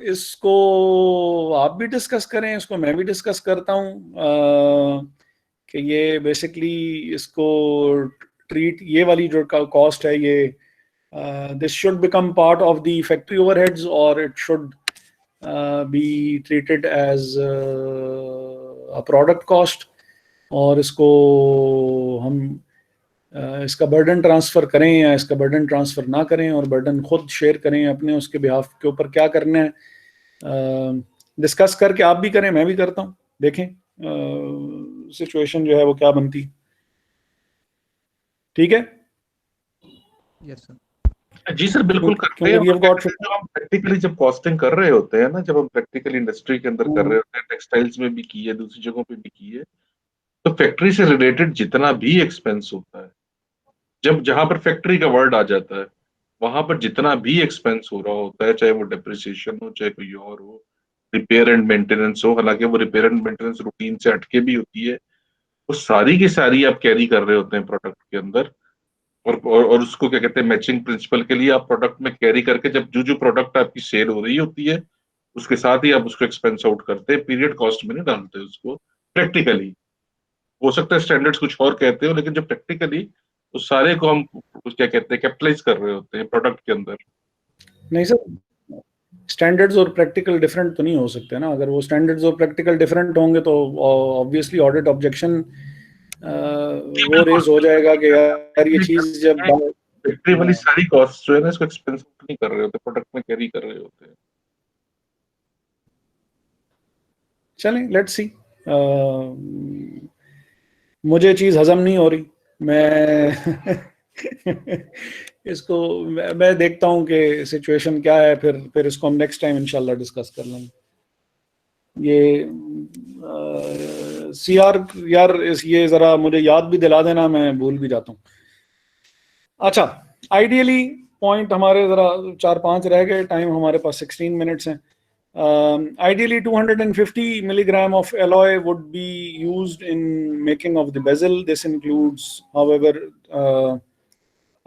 इसको आप भी डिस्कस करें, इसको मैं भी डिस्कस करता हूँ, कि ये बेसिकली इसको ट्रीट, ये वाली जो कॉस्ट है, ये this should become part of the factory overheads, or it should be treated as a product cost, और इसको हम इसका बर्डन ट्रांसफर करें या इसका बर्डन ट्रांसफर ना करें, और बर्डन खुद शेयर करें अपने उसके बिहाफ के ऊपर क्या करना है, डिस्कस करके आप भी करें, मैं भी करता हूँ, देखें सिचुएशन जो है वो क्या बनती। ठीक है? Yes sir. जी सर, बिल्कुल करते हैं। जब हम प्रैक्टिकली जब कॉस्टिंग कर रहे होते हैं ना, जब हम प्रैक्टिकली इंडस्ट्री के अंदर कर रहे होते हैं, टेक्सटाइल्स में भी की है, दूसरी जगहों पे भी की है, तो फैक्ट्री से रिलेटेड जितना भी एक्सपेंस होता है, जब जहां पर फैक्ट्री का वर्ड आ जाता है वहां पर जितना भी एक्सपेंस हो रहा होता है, चाहे वो डेप्रिसिएशन हो चाहे कोई और हो, रिपेयर एंड मेंटेनेंस हो, हालांकि वो रिपेयर एंड मेंटेनेंस रूटीन से हटके भी होती है, वो सारी की सारी आप कैरी कर रहे होते हैं प्रोडक्ट के अंदर। और उसको क्या कहते हैं, मैचिंग प्रिंसिपल के लिए आप प्रोडक्ट में कैरी करके जब जो जो प्रोडक्ट आपकी सेल हो रही होती है उसके साथ ही आप उसको एक्सपेंस आउट करते हैं, पीरियड कॉस्ट में नहीं डालते उसको। प्रैक्टिकली हो सकता है स्टैंडर्ड्स कुछ और कहते हो, लेकिन जो प्रैक्टिकली उस सारे को हम क्या कहते हैं, कैपिटलाइज कर रहे होते हैं प्रोडक्ट के अंदर। नहीं सर, स्टैंडर्ड्स और प्रैक्टिकल डिफरेंट तो नहीं हो सकते ना। अगर वो स्टैंडर्ड्स और प्रैक्टिकल डिफरेंट होंगे तो ऑब्वियसली ऑडिट ऑब्जेक्शन वो रेज हो जाएगा कि यार ये चीज जब फैक्ट्री वाली सारी कॉस्ट जो है ना, इसको एक्सपेंस नहीं कर रहे होते, प्रोडक्ट में कैरी कर रहे होते हैं। चलें, लेट्स सी। मुझे चीज हजम नहीं हो रही, मैं इसको मैं देखता हूं कि सिचुएशन क्या है, फिर इसको हम नेक्स्ट टाइम इंशाल्लाह डिस्कस कर लेंगे। ये सीआर यार, ये जरा मुझे याद भी दिला देना, मैं भूल भी जाता हूँ। अच्छा, आइडियली पॉइंट हमारे जरा 4-5 रह गए, टाइम हमारे पास 16 मिनट्स हैं। Ideally 250 milligram of alloy would be used in making of the bezel. This includes, however,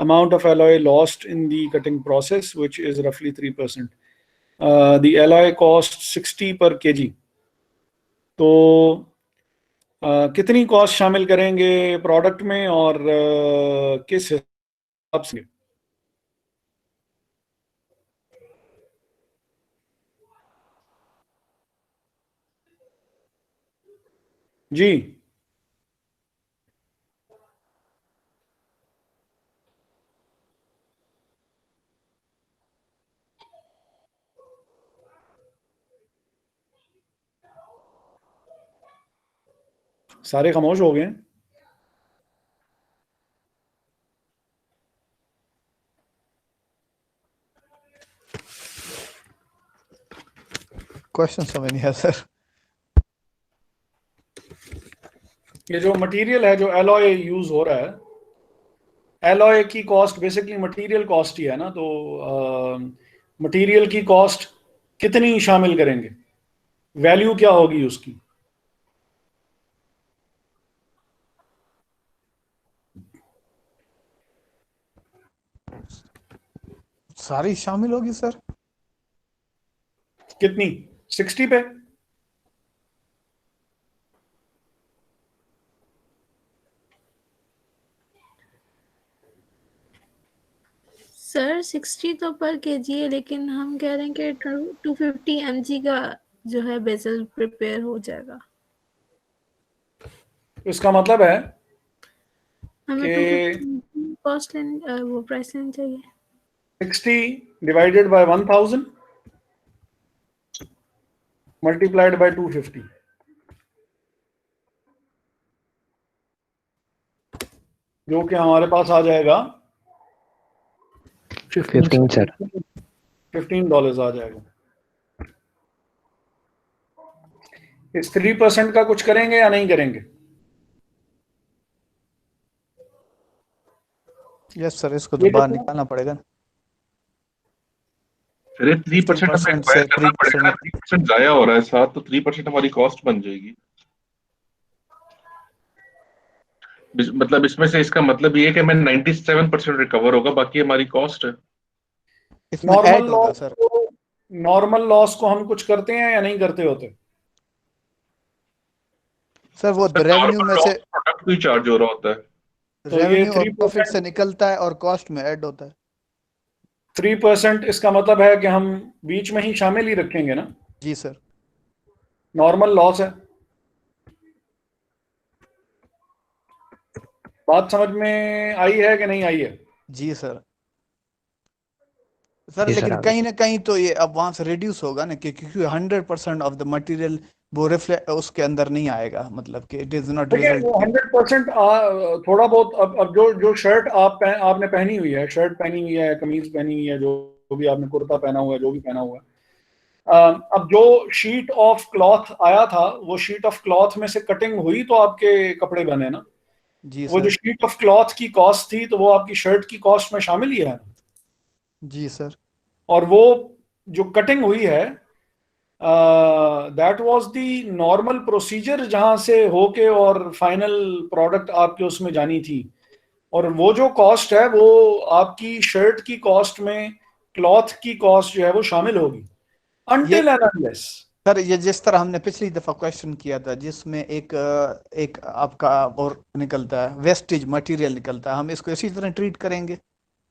amount of alloy lost in the cutting process, which is roughly 3%. The alloy costs 60 per kg. तो कितनी cost शामिल करेंगे product में और किस हिसाब से? जी, सारे खामोश हो गए। क्वेश्चन समझ नहीं आया सर। ये जो मटेरियल है, जो एलॉय यूज हो रहा है, एलॉय की कॉस्ट बेसिकली मटेरियल कॉस्ट ही है ना, तो मटेरियल की कॉस्ट कितनी शामिल करेंगे, वैल्यू क्या होगी उसकी? सारी शामिल होगी सर। कितनी? 60 पे? सर 60 तो पर केजी है, लेकिन हम कह रहे हैं कि 250 mg का जो है बेसल प्रिपेयर हो जाएगा। इसका मतलब है हमें कि कॉस्ट लेनी, वो प्राइस लेनी चाहिए। 60 डिवाइडेड बाय 1000 मल्टीप्लाइड बाय 250, जो कि हमारे पास आ जाएगा 15 सर। $15 आ जाएगा। इस 3% का कुछ करेंगे या नहीं करेंगे? यस सर, इसको तो बाहर निकालना पड़ेगा। फिर 3% हमें एक्वायर करना पड़ेगा, 3% जाया हो रहा है साथ, तो 3% हमारी कॉस्ट बन जाएगी। मतलब इसमें से इसका मतलब ये है कि हमें 97% रिकवर होगा, बाकी हमारी कॉस्ट है। नॉर्मल लॉस को हम कुछ करते हैं या नहीं करते होते? सर वो रेवेन्यू में से प्रोडक्ट भी चार्ज हो रहा होता है, तो रेवेन्यू और प्रॉफिट से निकलता है और कॉस्ट में ऐड होता है। 3% इसका मतलब है कि हम बीच में ही शामिल ही रखेंगे ना? जी सर। नॉर्मल लॉस है। बात समझ में आई है कि नहीं आई है? जी सर। सर लेकिन कहीं ना कहीं तो ये अब वहां से रिड्यूस होगा ना, क्योंकि 100% ऑफ द मटेरियल वो रिफ्लेक्ट उसके अंदर नहीं आएगा, मतलब कि इट इज नॉट रिजल्ट। 100% थोड़ा बहुत अब जो शर्ट आपने पहनी हुई है, शर्ट पहनी हुई है, कमीज पहनी हुई है, जो भी आपने कुर्ता पहना हुआ है, जो भी पहना हुआ है, अब जो शीट ऑफ क्लॉथ आया था, वो शीट ऑफ क्लॉथ में से कटिंग हुई तो आपके कपड़े बने ना। जी वो सर। जो शीट ऑफ क्लॉथ की कॉस्ट थी, तो वो आपकी शर्ट की कॉस्ट में शामिल ही है। जी सर। और वो जो कटिंग हुई है that was the normal procedure जहां से होके और फाइनल प्रोडक्ट आपके उसमें जानी थी। और वो जो कॉस्ट है वो आपकी शर्ट की कॉस्ट में क्लॉथ की कॉस्ट जो है वो शामिल होगी ये अनटिल एंड अनलेस। सर, ये जिस तरह हमने पिछली दफा क्वेश्चन किया था, जिसमें एक आपका और निकलता है, वेस्टेज मटेरियल निकलता है, हम इसको इसी तरह ट्रीट करेंगे।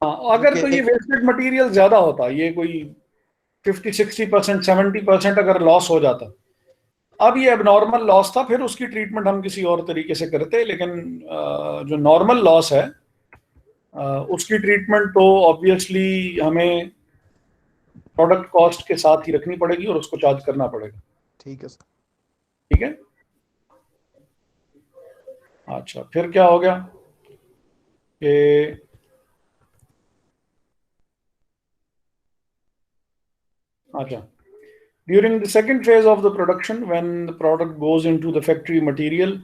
हाँ, जो अगर कि तो ये एक वेस्टेड मटेरियल ज्यादा होता, ये कोई 50-60%, 70% अगर लॉस हो जाता, अब ये एबनॉर्मल लॉस था, फिर उसकी ट्रीटमेंट हम किसी और तरीके से करते। लेकिन जो नॉर्मल लॉस है उसकी ट्रीटमेंट तो ऑब्वियसली हमें प्रोडक्ट कॉस्ट के साथ ही रखनी पड़ेगी और उसको चार्ज करना पड़ेगा। ठीक है सर। ठीक है। अच्छा, फिर क्या हो गया कि अच्छा, during the second phase of the production, when the product goes into the factory material,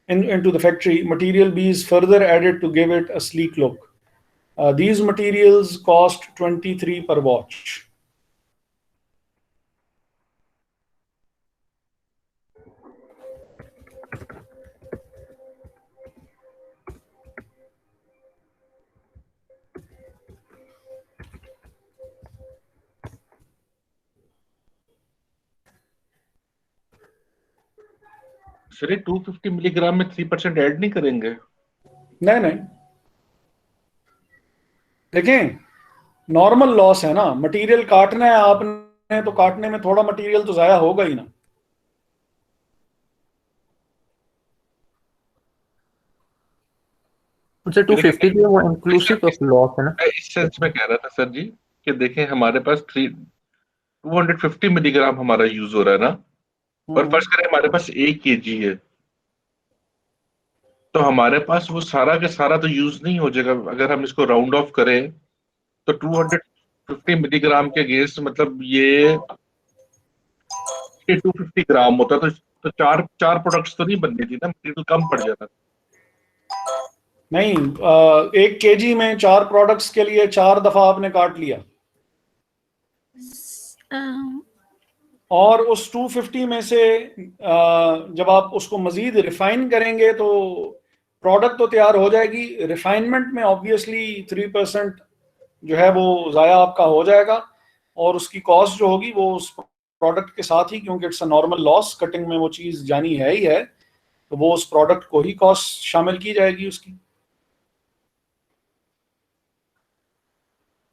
into the factory, material B is further added to give it a sleek look. These materials cost 23 per watch. Sir ये 250 milligram में 3% add नहीं करेंगे? नहीं नहीं, देखें, normal loss है ना, material काटना है आपने तो काटने में थोड़ा मटेरियल तो जाया होगा ही ना। सर 250 जो है वो इंक्लूसिव ऑफ लॉस है ना? मैं इस सेंस में कह रहा था सर जी कि देखें हमारे पास 250 मिलीग्राम हमारा यूज हो रहा है ना, और फर्स्ट करें हमारे पास 1 kg है, तो हमारे पास वो सारा का सारा तो यूज नहीं हो जाएगा। अगर हम इसको राउंड ऑफ करें तो 250 मिलीग्राम के अगेंस्ट मतलब ये 250 ग्राम होता, तो चार चार प्रोडक्ट्स तो नहीं बननी थी ना, मटेरियल कम पड़ जाता। नहीं, 1 kg में 4 प्रोडक्ट्स के लिए 4 दफा आपने काट लिया, और उस 250 में से जब आप उसको मजीद रिफाइन करेंगे तो प्रोडक्ट तो तैयार हो जाएगी, रिफाइनमेंट में ऑब्वियसली 3% जो है वो ज़ाया आपका हो जाएगा, और उसकी कॉस्ट जो होगी वो उस प्रोडक्ट के साथ ही, क्योंकि it's a normal loss, cutting में वो चीज़ जानी है ही है, तो वो उस प्रोडक्ट को ही कॉस्ट शामिल की जाएगी उसकी।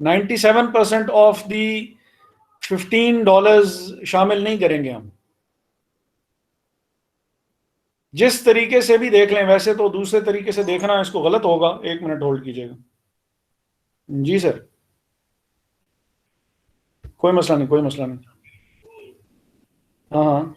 97% ऑफ दी $15 शामिल नहीं करेंगे हम। जिस तरीके से भी देख लें, वैसे तो दूसरे तरीके से देखना इसको गलत होगा। 1 मिनट होल्ड कीजिएगा। जी सर, कोई मसला नहीं, कोई मसला नहीं। हाँ हाँ।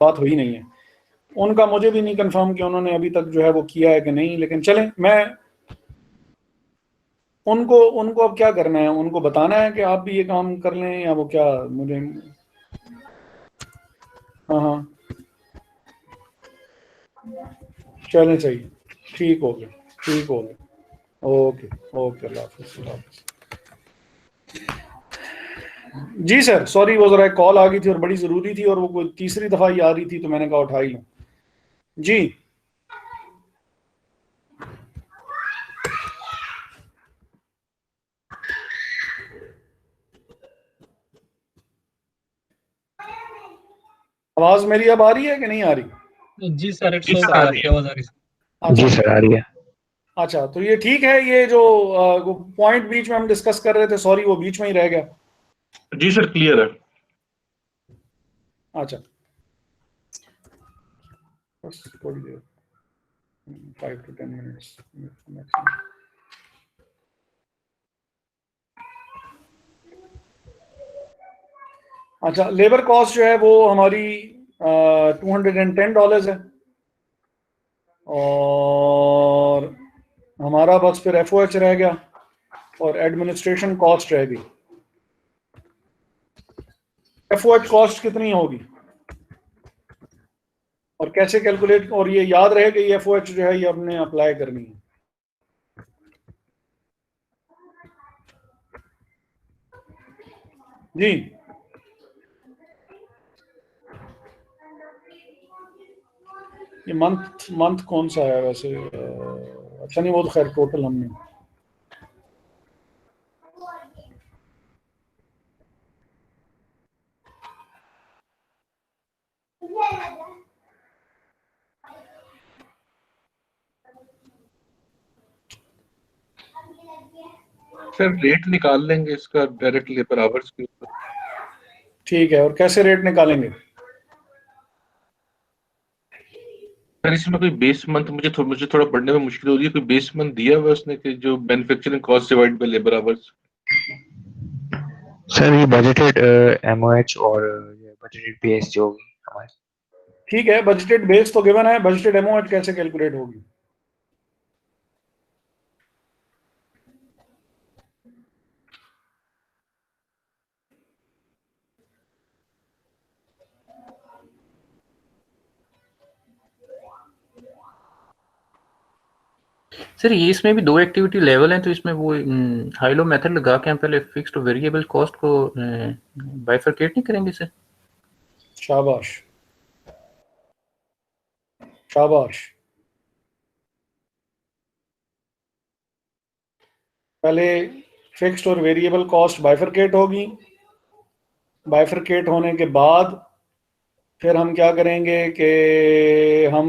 बात हुई नहीं है। उनका मुझे भी नहीं कंफर्म कि उन्होंने अभी तक जो है वो किया है कि नहीं, लेकिन चलें, मैं उनको उनको अब क्या करना है, उनको बताना है कि आप भी ये काम कर लें, या वो क्या मुझे। हाँ हाँ, चलें, सही, ठीक हो गया, ठीक हो गया, ओके ओके, अल्लाह हाफिज़, अल्लाह हाफिज़। जी सर, सॉरी, वो जरा एक कॉल आ गई थी और बड़ी जरूरी थी, और वो कोई तीसरी दफा ही आ रही थी, तो मैंने कहा उठा ही लूं। जी आवाज मेरी अब आ रही है कि नहीं आ रही? जी सर, इट्स जी सर, ओके, आ रही आपकी है। आवाज आ रही है। जी अच्छा सर, आ रही है। अच्छा, तो ये ठीक है, ये जो पॉइंट बीच में हम डिस्कस कर रहे थे, सॉरी वो बीच में ही रह गया। जी सर, क्लियर है। अच्छा, बस थोड़ी देर, 5 to 10 मिनट्स मैक्सिमम। अच्छा, लेबर कॉस्ट जो है वो हमारी $210 है, और हमारा बस फिर FOH रह गया और एडमिनिस्ट्रेशन कॉस्ट रह गई। FOH कॉस्ट कितनी होगी और कैसे कैलकुलेट, और ये याद रहे कि ये FOH जो है ये हमने अप्लाई करनी है। जी ये मंथ मंथ कौन सा है वैसे? अच्छा नहीं, वो तो खैर टोटल हमने। सर रेट निकाल लेंगे इसका डायरेक्ट लेबर आवर्स के ऊपर। ठीक है, और कैसे रेट निकालेंगे? सर इसमें कोई बेस मंथ मुझे थोड़ा पढ़ने में मुश्किल हो रही है, कोई बेस मंथ दिया हुआ है उसने कि जो manufacturing cost divide by labour hours? Sir ये बजटेड MOH और बजटेड बेस जो हमारे। ठीक है, बजटेड बेस तो गिवन है, बजटेड MOH कैसे कैलकुलेट होगी? सर ये इसमें भी 2 एक्टिविटी लेवल हैं, तो इसमें वो हाई लो मेथड लगा के हम पहले फिक्स्ड वेरिएबल कॉस्ट को बाइफरकेट नहीं करेंगे सर? शाबाश शाबाश, पहले फिक्स्ड और वेरिएबल कॉस्ट बाइफरकेट होगी, बाइफरकेट होने के बाद फिर हम क्या करेंगे कि हम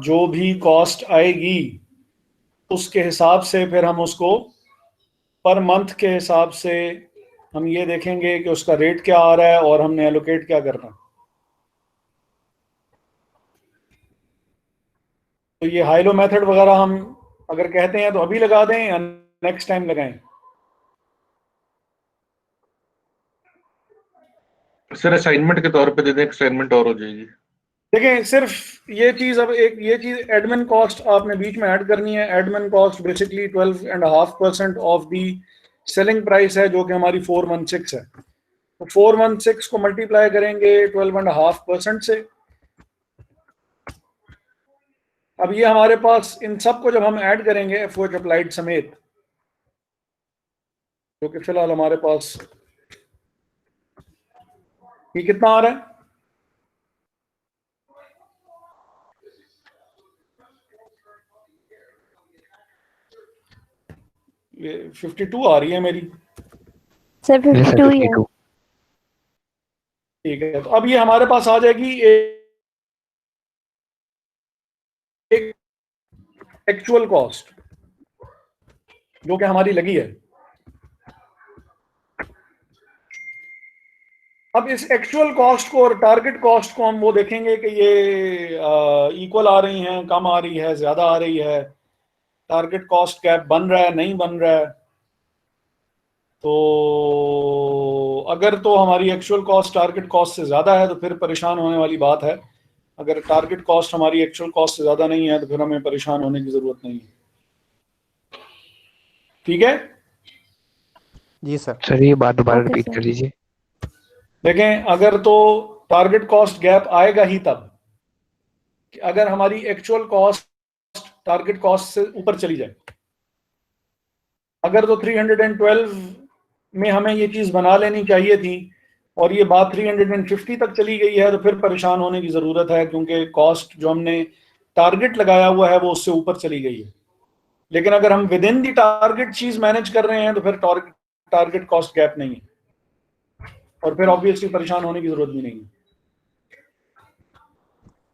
जो भी कॉस्ट आएगी उसके हिसाब से फिर हम उसको पर मंथ के हिसाब से हम ये देखेंगे कि उसका रेट क्या आ रहा है और हमने एलोकेट क्या करना है। तो ये हाई लो मेथड वगैरह हम अगर कहते हैं तो अभी लगा दें या नेक्स्ट टाइम लगाएं? सर असाइनमेंट के तौर पे दे दें, असाइनमेंट और हो जाएगी। देखें, सिर्फ ये चीज, अब एक ये चीज एडमिन कॉस्ट आपने बीच में ऐड करनी है। Admin cost basically 12.5% of the selling price है, जो कि हमारी 416 है। तो 416 को मल्टीप्लाई करेंगे 12.5% से। अब ये हमारे पास इन सब को जब हम ऐड करेंगे FOH अप्लाइड समेत, जो कि फिलहाल हमारे पास ये कितना आ रहा है? ये 52 आ रही है मेरी। सर 52 ही है। 52। ठीक है, तो अब ये हमारे पास आ जाएगी एक एक्चुअल कॉस्ट जो कि हमारी लगी है। अब इस एक्चुअल कॉस्ट को और टारगेट कॉस्ट को हम वो देखेंगे कि ये इक्वल आ रही हैं, कम आ रही है, ज्यादा आ रही है, टारगेट कॉस्ट गैप बन रहा है, नहीं बन रहा है। तो अगर तो हमारी एक्चुअल कॉस्ट टारगेट कॉस्ट से ज़्यादा है तो फिर परेशान होने वाली बात है। अगर टारगेट कॉस्ट हमारी एक्चुअल कॉस्ट से ज़्यादा नहीं है तो फिर हमें परेशान होने की ज़रूरत नहीं है। ठीक है जी सर। सर ये बात दोबारा Okay, रिपीट sir. कर दीजिए। देखें, अगर तो टारगेट कॉस्ट गैप आएगा ही तब कि अगर हमारी एक्चुअल कॉस्ट टारगेट कॉस्ट से ऊपर चली जाए। अगर तो 312 में हमें ये चीज़ बना लेनी चाहिए थी और ये बात 350 तक चली गई है तो फिर परेशान होने की ज़रूरत है, क्योंकि कॉस्ट जो हमने टारगेट लगाया हुआ है वो उससे ऊपर चली गई है। लेकिन अगर हम with in the target cheese manage कर रहे हैं तो फिर टारगेट कॉस्ट गैप नहीं है और फिर ऑब्वियसली परेशान होने की ज़रूरत भी नहीं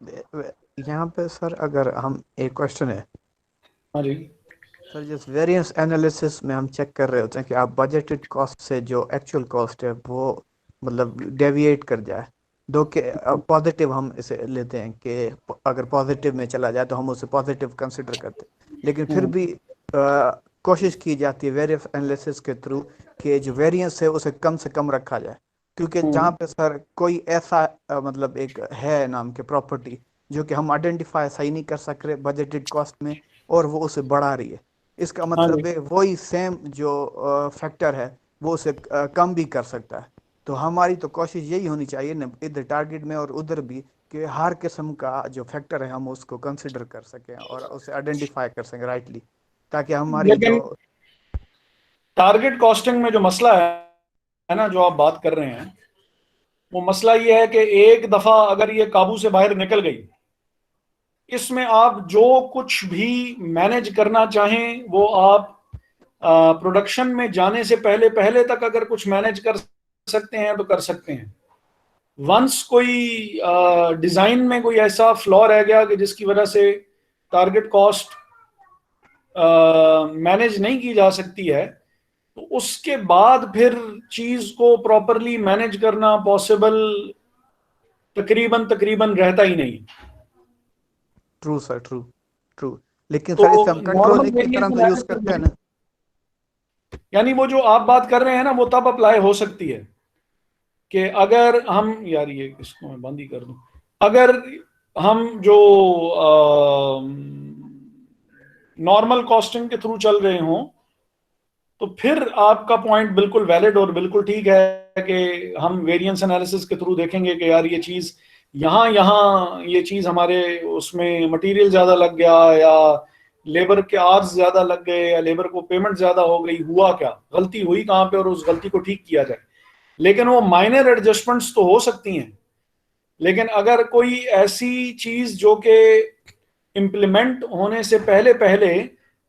है। यहाँ पे सर अगर हम एक क्वेश्चन है हाँ जी सर, जिस वेरिएंस एनालिसिस में हम चेक कर रहे होते हैं कि आप बजटेड कॉस्ट से जो एक्चुअल कॉस्ट है वो मतलब डेविएट कर जाए, दो के पॉजिटिव हम इसे लेते हैं कि अगर पॉजिटिव में चला जाए तो हम उसे पॉजिटिव कंसिडर करते हैं, लेकिन फिर भी कोशिश की जाती है वेरिएंस एनालिसिस के थ्रू कि जो वेरिएंस है उसे कम से कम रखा जाए, क्योंकि जहाँ पे सर कोई ऐसा मतलब एक है नाम के प्रॉपर्टी जो कि हम आइडेंटिफाई सही नहीं कर सक रहे बजटेड कॉस्ट में और वो उसे बढ़ा रही है। इसका मतलब है वही सेम जो फैक्टर है वो उसे कम भी कर सकता है। तो हमारी तो कोशिश यही होनी चाहिए ना इधर टारगेट में और उधर भी कि हर किस्म का जो फैक्टर है हम उसको कंसिडर कर सकें और उसे आइडेंटिफाई कर सकें राइटली, ताकि हमारी जो लेकिन टारगेट कॉस्टिंग में जो मसला है ना, जो आप बात कर रहे हैं, वो मसला ये है कि एक दफा अगर ये काबू से बाहर निकल गई, इसमें आप जो कुछ भी मैनेज करना चाहें वो आप प्रोडक्शन में जाने से पहले पहले तक अगर कुछ मैनेज कर सकते हैं तो कर सकते हैं। वंस कोई डिजाइन में कोई ऐसा फ्लॉ रह गया कि जिसकी वजह से टारगेट कॉस्ट मैनेज नहीं की जा सकती है, तो उसके बाद फिर चीज को प्रॉपरली मैनेज करना पॉसिबल तकरीबन रहता ही नहीं। ट्रू सर, ट्रू लेकिन तो सर इसे हम नॉर्मल कंट्रोलिंग की तरह तो यूज करते हैं ना। यानी वो जो आप बात कर रहे हैं ना वो तब अप्लाई हो सकती है कि अगर हम, यार ये इसको मैं बंद ही कर दूं, अगर हम जो नॉर्मल कॉस्टिंग के थ्रू चल रहे हों तो फिर आपका पॉइंट बिल्कुल वैलिड और बिल्कुल ठीक है कि हम वेरिएंस एनालिसिस के थ्रू देखेंगे कि यार ये चीज यहाँ ये चीज हमारे उसमें मटेरियल ज्यादा लग गया या लेबर के आवर्स ज्यादा लग गए या लेबर को पेमेंट ज्यादा हो गई, हुआ क्या, गलती हुई कहाँ पे और उस गलती को ठीक किया जाए। लेकिन वो माइनर एडजस्टमेंट्स तो हो सकती हैं, लेकिन अगर कोई ऐसी चीज जो कि इम्प्लीमेंट होने से पहले पहले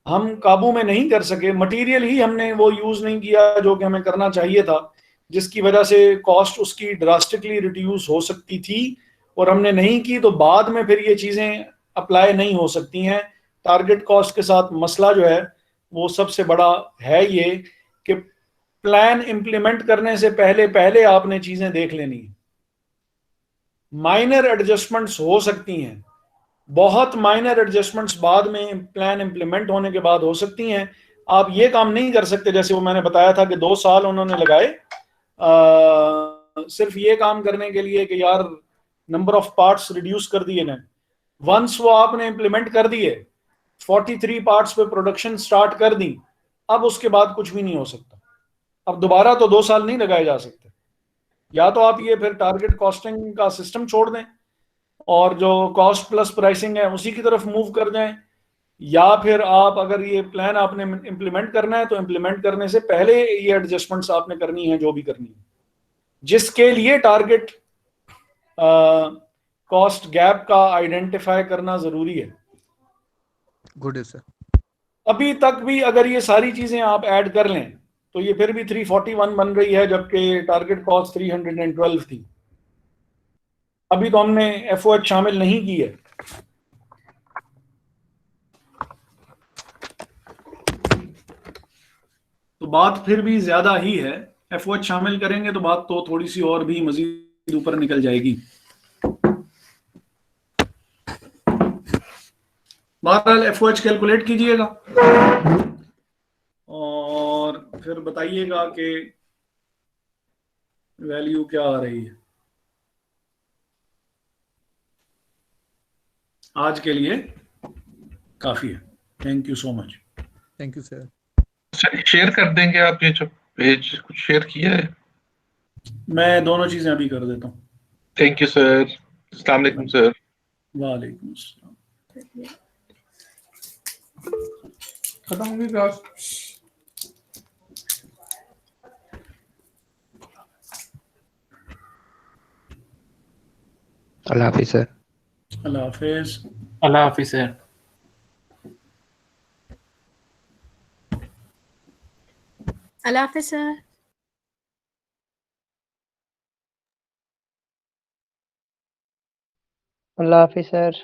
हम काबू में नहीं कर सके, मटेरियल ही हमने वो यूज नहीं किया जो कि हमें करना चाहिए था, जिसकी वजह से कॉस्ट उसकी ड्रास्टिकली रिड्यूस हो सकती थी और हमने नहीं की, तो बाद में फिर ये चीजें अप्लाई नहीं हो सकती हैं। टारगेट कॉस्ट के साथ मसला जो है वो सबसे बड़ा है ये कि प्लान इंप्लीमेंट करने से पहले पहले आपने चीजें देख लेनी है। माइनर एडजस्टमेंट्स हो सकती हैं, बहुत माइनर एडजस्टमेंट्स बाद में प्लान इंप्लीमेंट होने के बाद हो सकती हैं। आप ये काम नहीं कर सकते जैसे वो मैंने बताया था कि 2 साल उन्होंने लगाए सिर्फ ये काम करने के लिए कि यार नंबर ऑफ पार्ट्स रिड्यूस कर दिए ना। वंस वो आपने इंप्लीमेंट कर दिए, 43 पार्ट्स पे प्रोडक्शन स्टार्ट कर दी, अब उसके बाद कुछ भी नहीं हो सकता। अब दोबारा तो 2 साल नहीं लगाए जा सकते। या तो आप ये फिर टारगेट कॉस्टिंग का सिस्टम छोड़ दें और जो कॉस्ट प्लस प्राइसिंग है उसी की तरफ मूव कर जाएं, या फिर आप अगर ये प्लान आपने इंप्लीमेंट करना है तो इंप्लीमेंट करने से पहले ये एडजस्टमेंट्स आपने करनी है जो भी करनी है, जिसके लिए टारगेट कॉस्ट गैप का आइडेंटिफाई करना जरूरी है। गुड है सर। अभी तक भी अगर ये सारी चीजें आप ऐड कर लें तो ये फिर भी 341 बन रही है, जबकि टारगेट कॉस्ट 312 थी। अभी तो हमने एफओएच शामिल नहीं की है। तो बात फिर भी ज्यादा ही है। एफओएच शामिल करेंगे तो बात तो थोड़ी सी और भी मजीद ऊपर निकल जाएगी। बहरहाल एफओएच कैलकुलेट कीजिएगा और फिर बताइएगा कि वैल्यू क्या आ रही है। आज के लिए काफी है। Thank you so much. Thank you sir. Share कर देंगे आप ये जो पेज कुछ शेयर किया है? मैं दोनों चीजें अभी कर देता हूँ। Thank you sir. अस्सलाम वालेकुम सर। वालेकुम अस्सलाम। खत्म हो गई क्लास। अल्लाह हाफिज सर। अल्लाह हाफिज। अल्लाह हाफिज सर। अल्लाह हाफिज़ सर। अल्लाह हाफिज सर।